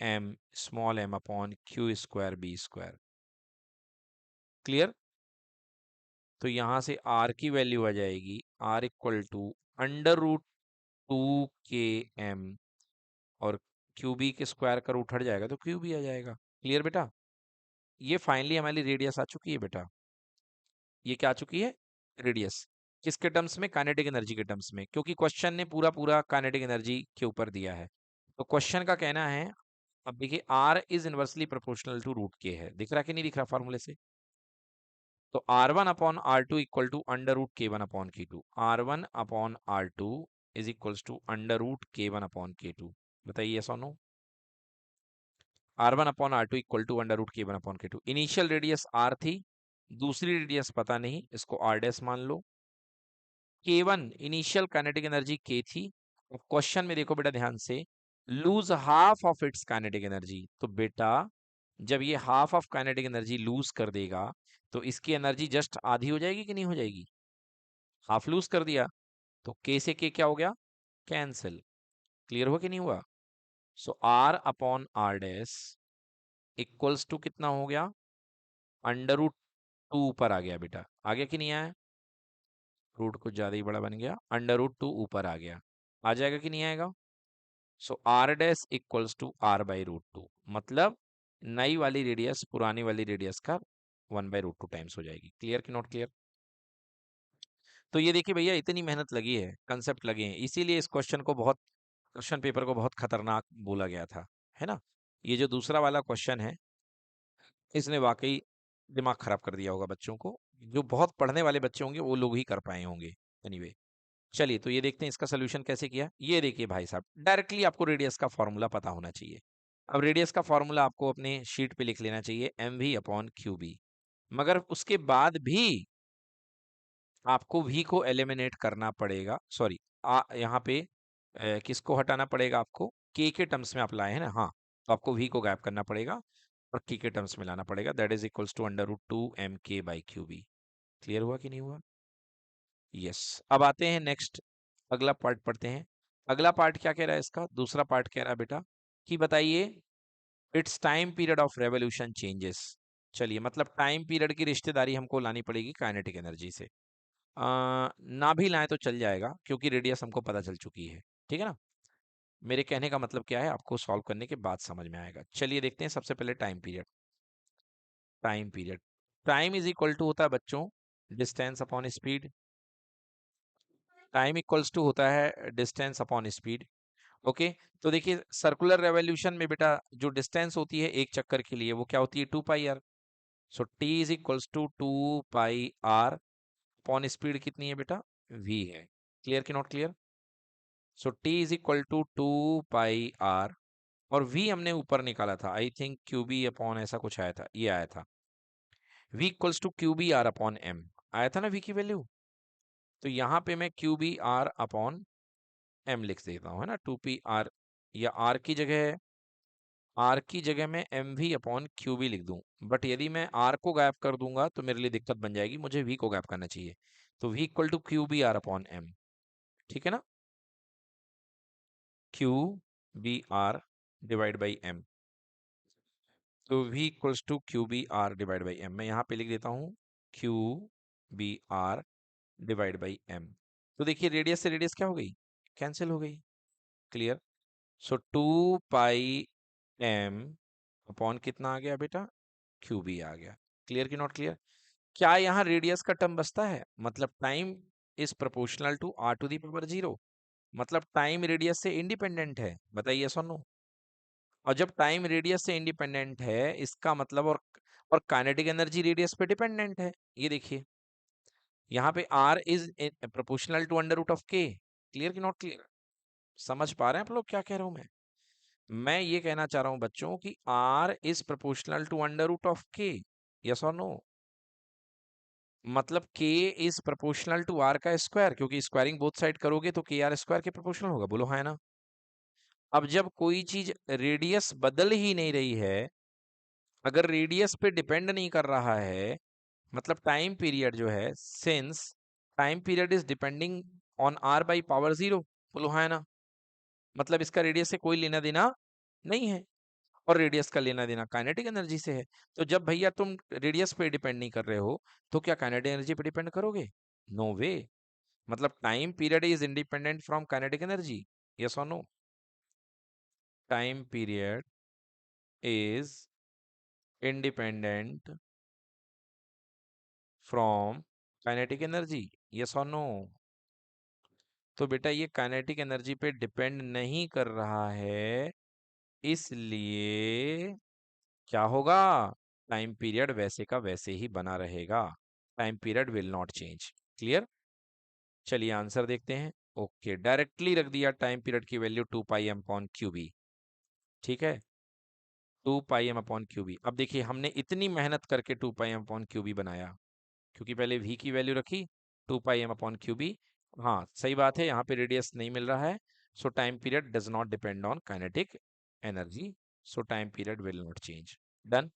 m small M upon Q square B square. Clear. तो यहां से r की वैल्यू आ जाएगी r equal to under root 2k m, और क्यू बी के स्क्वायर का रूट हट जाएगा तो क्यू बी आ जाएगा। क्लियर बेटा। ये फाइनली हमारी रेडियस आ चुकी है बेटा, ये क्या आ चुकी है, रेडियस। किसके टर्म्स में, काइनेटिक एनर्जी के टर्म्स में, क्योंकि क्वेश्चन ने पूरा पूरा काइनेटिक एनर्जी के ऊपर दिया है। तो क्वेश्चन का कहना है, अब देखिए r is inversely proportional to root के है, दिख रहा कि नहीं दिख रहा फॉर्मूले से। तो r1 upon r2 equal to under root k1 upon k2, r1 upon r2 is equals to under root k1 upon k2। बताइए यस और no. r1 upon r2 equal to under root k1 upon k2। Initial radius r थी, दूसरी radius पता नहीं, इसको r dash मान लो। k1 initial kinetic energy k थी। क्वेश्चन में देखो बेटा ध्यान से, lose half of its kinetic energy. तो बेटा जब ये half of kinetic energy lose कर देगा तो इसकी एनर्जी जस्ट आधी हो जाएगी कि नहीं हो जाएगी? हाफ लूज कर दिया तो के से के क्या हो गया? कैंसिल। क्लियर हुआ कि नहीं हुआ? So R upon R dash equals to कितना हो गया? अंडर रूट टू ऊपर आ गया बेटा, आ गया कि नहीं आया? रूट कुछ ज्यादा ही बड़ा बन गया, अंडर रूट टू ऊपर आ गया, आ जाएगा कि नहीं आएगा? So R dash equals to R by root two, मतलब नई वाली रेडियस पुरानी वाली रेडियस का 1/√2 टाइम्स हो जाएगी। क्लियर कि नॉट क्लियर? तो ये देखिए भैया, इतनी मेहनत लगी है, कंसेप्ट लगे हैं, इसीलिए इस क्वेश्चन पेपर को बहुत खतरनाक बोला गया था, है ना? ये जो दूसरा वाला क्वेश्चन है, इसने वाकई दिमाग खराब कर दिया होगा बच्चों को, जो बहुत पढ़ने वाले बच्चे होंगे वो लोग ही कर पाए होंगे। एनीवे, चलिए तो ये देखते हैं इसका सोल्यूशन कैसे किया। ये देखिए भाई साहब, डायरेक्टली आपको रेडियस का फॉर्मूला पता होना चाहिए। अब रेडियस का फॉर्मूला आपको अपने शीट पे लिख लेना चाहिए, mv अपॉन क्यूबी। मगर उसके बाद भी आपको v को एलिमिनेट करना पड़ेगा, सॉरी, यहाँ पे किसको हटाना पड़ेगा आपको? के टर्म्स में आप लाए हैं ना, हाँ, तो आपको v को गायब करना पड़ेगा और के टर्म्स में लाना पड़ेगा, that is equals to under root 2 mk by Q B. Clear हुआ कि नहीं हुआ? यस। अब आते हैं नेक्स्ट, अगला पार्ट पढ़ते हैं। अगला पार्ट क्या कह रहा है इसका? दूसरा पार्ट कह रहा है बेटा कि बताइए it's time period of revolution changes. चलिए, मतलब टाइम पीरियड की रिश्तेदारी हमको लानी पड़ेगी काइनेटिक एनर्जी से। ना भी लाएं तो चल जाएगा क्योंकि रेडियस हमको पता चल चुकी है, ठीक है ना? मेरे कहने का मतलब क्या है, आपको सॉल्व करने के बाद समझ में आएगा। चलिए देखते हैं सबसे पहले time period. Time period, time is equal to होता है बच्चों distance upon speed. Time equals to होता है डिस्टेंस अपॉन स्पीड। ओके, तो देखिए सर्कुलर रेवोल्यूशन में बेटा जो डिस्टेंस होती है एक चक्कर के लिए वो क्या होती है? 2 pi R. So T is equals to 2 pi R upon speed कितनी है बेटा? v है। क्लियर कि not clear? So T is equal to 2 pi R, और v हमने ऊपर निकाला था, I think Q B upon ऐसा कुछ आया था, ये आया था v equals to Q B R upon M, आया था ना v की वैल्यू। तो यहाँ पे मैं Q B R upon M लिख देता हूँ, है ना? 2 पी आर, या आर की जगह मैं M V upon Q B लिख दूं, बट यदि मैं आर को गायब कर दूंगा तो मेरे लिए दिक्कत बन जाएगी, मुझे वी को गायब करना चाहिए। तो V equal to Q B R upon M, ठीक है ना? Q B R divide by M, तो v equals to Q B R divide by M. मैं यहाँ पे लिख देता हूँ Q B R divide by M. तो देखिए रेडियस से रेडियस क्या हो गई? कैंसिल हो गई। क्लियर? सो 2 पाई एम अपॉन कितना आ गया बेटा? क्यू बी आ गया। क्लियर कि नॉट क्लियर? क्या यहाँ रेडियस का टर्म बचता है? मतलब time is proportional to R to the power 0, मतलब टाइम रेडियस से इंडिपेंडेंट है। बताइए यस और नो? और जब टाइम रेडियस से इंडिपेंडेंट है इसका मतलब, और काइनेटिक एनर्जी रेडियस पे डिपेंडेंट है। ये देखिए यहाँ पे r is proportional to under root of k। Clear कि नॉट क्लियर? समझ पा रहे हैं आप लोग क्या कह रहा हूं मैं ये कहना चाह रहा हूं बच्चों कि r is proportional to under root of k। Yes और नो? मतलब k is proportional to r का स्क्वायर, क्योंकि स्क्वायरिंग बोथ साइड करोगे तो k r स्क्वायर के प्रोपोर्शनल होगा। बोलो हाँ, है ना? अब जब कोई चीज रेडियस बदल ही नहीं रही है, अगर रेडियस पे डिपेंड नहीं कर रहा है, मतलब टाइम पीरियड जो है, since time period is depending on R by power 0, बोलो हाँ, है ना? मतलब इसका रेडियस से कोई लेना देना नहीं है, और रेडियस का लेना देना काइनेटिक एनर्जी से है। तो जब भैया तुम रेडियस पे डिपेंड नहीं कर रहे हो तो क्या काइनेटिक एनर्जी पे डिपेंड करोगे? No way. मतलब time period is independent from kinetic energy. Yes और no? Time period is independent from kinetic energy. Yes और नो? तो बेटा ये काइनेटिक एनर्जी पे डिपेंड नहीं कर रहा है, इसलिए क्या होगा? टाइम पीरियड वैसे का वैसे ही बना रहेगा, time period will not change. Clear? चलिए आंसर देखते हैं। ओके, डायरेक्टली रख दिया टाइम पीरियड की वैल्यू 2 पाई एम अपॉन क्यू बी। ठीक है, 2 पाई एम अपॉन क्यू बी। अब देखिए हमने इतनी मेहनत करके 2 पाई एम अपॉन क्यू बी बनाया, क्योंकि पहले v की वैल्यू रखी 2 पाई एम अपॉन क्यू बी। हाँ सही बात है, यहाँ पे रेडियस नहीं मिल रहा है, सो time period does not depend on kinetic energy, so time period will not change. Done?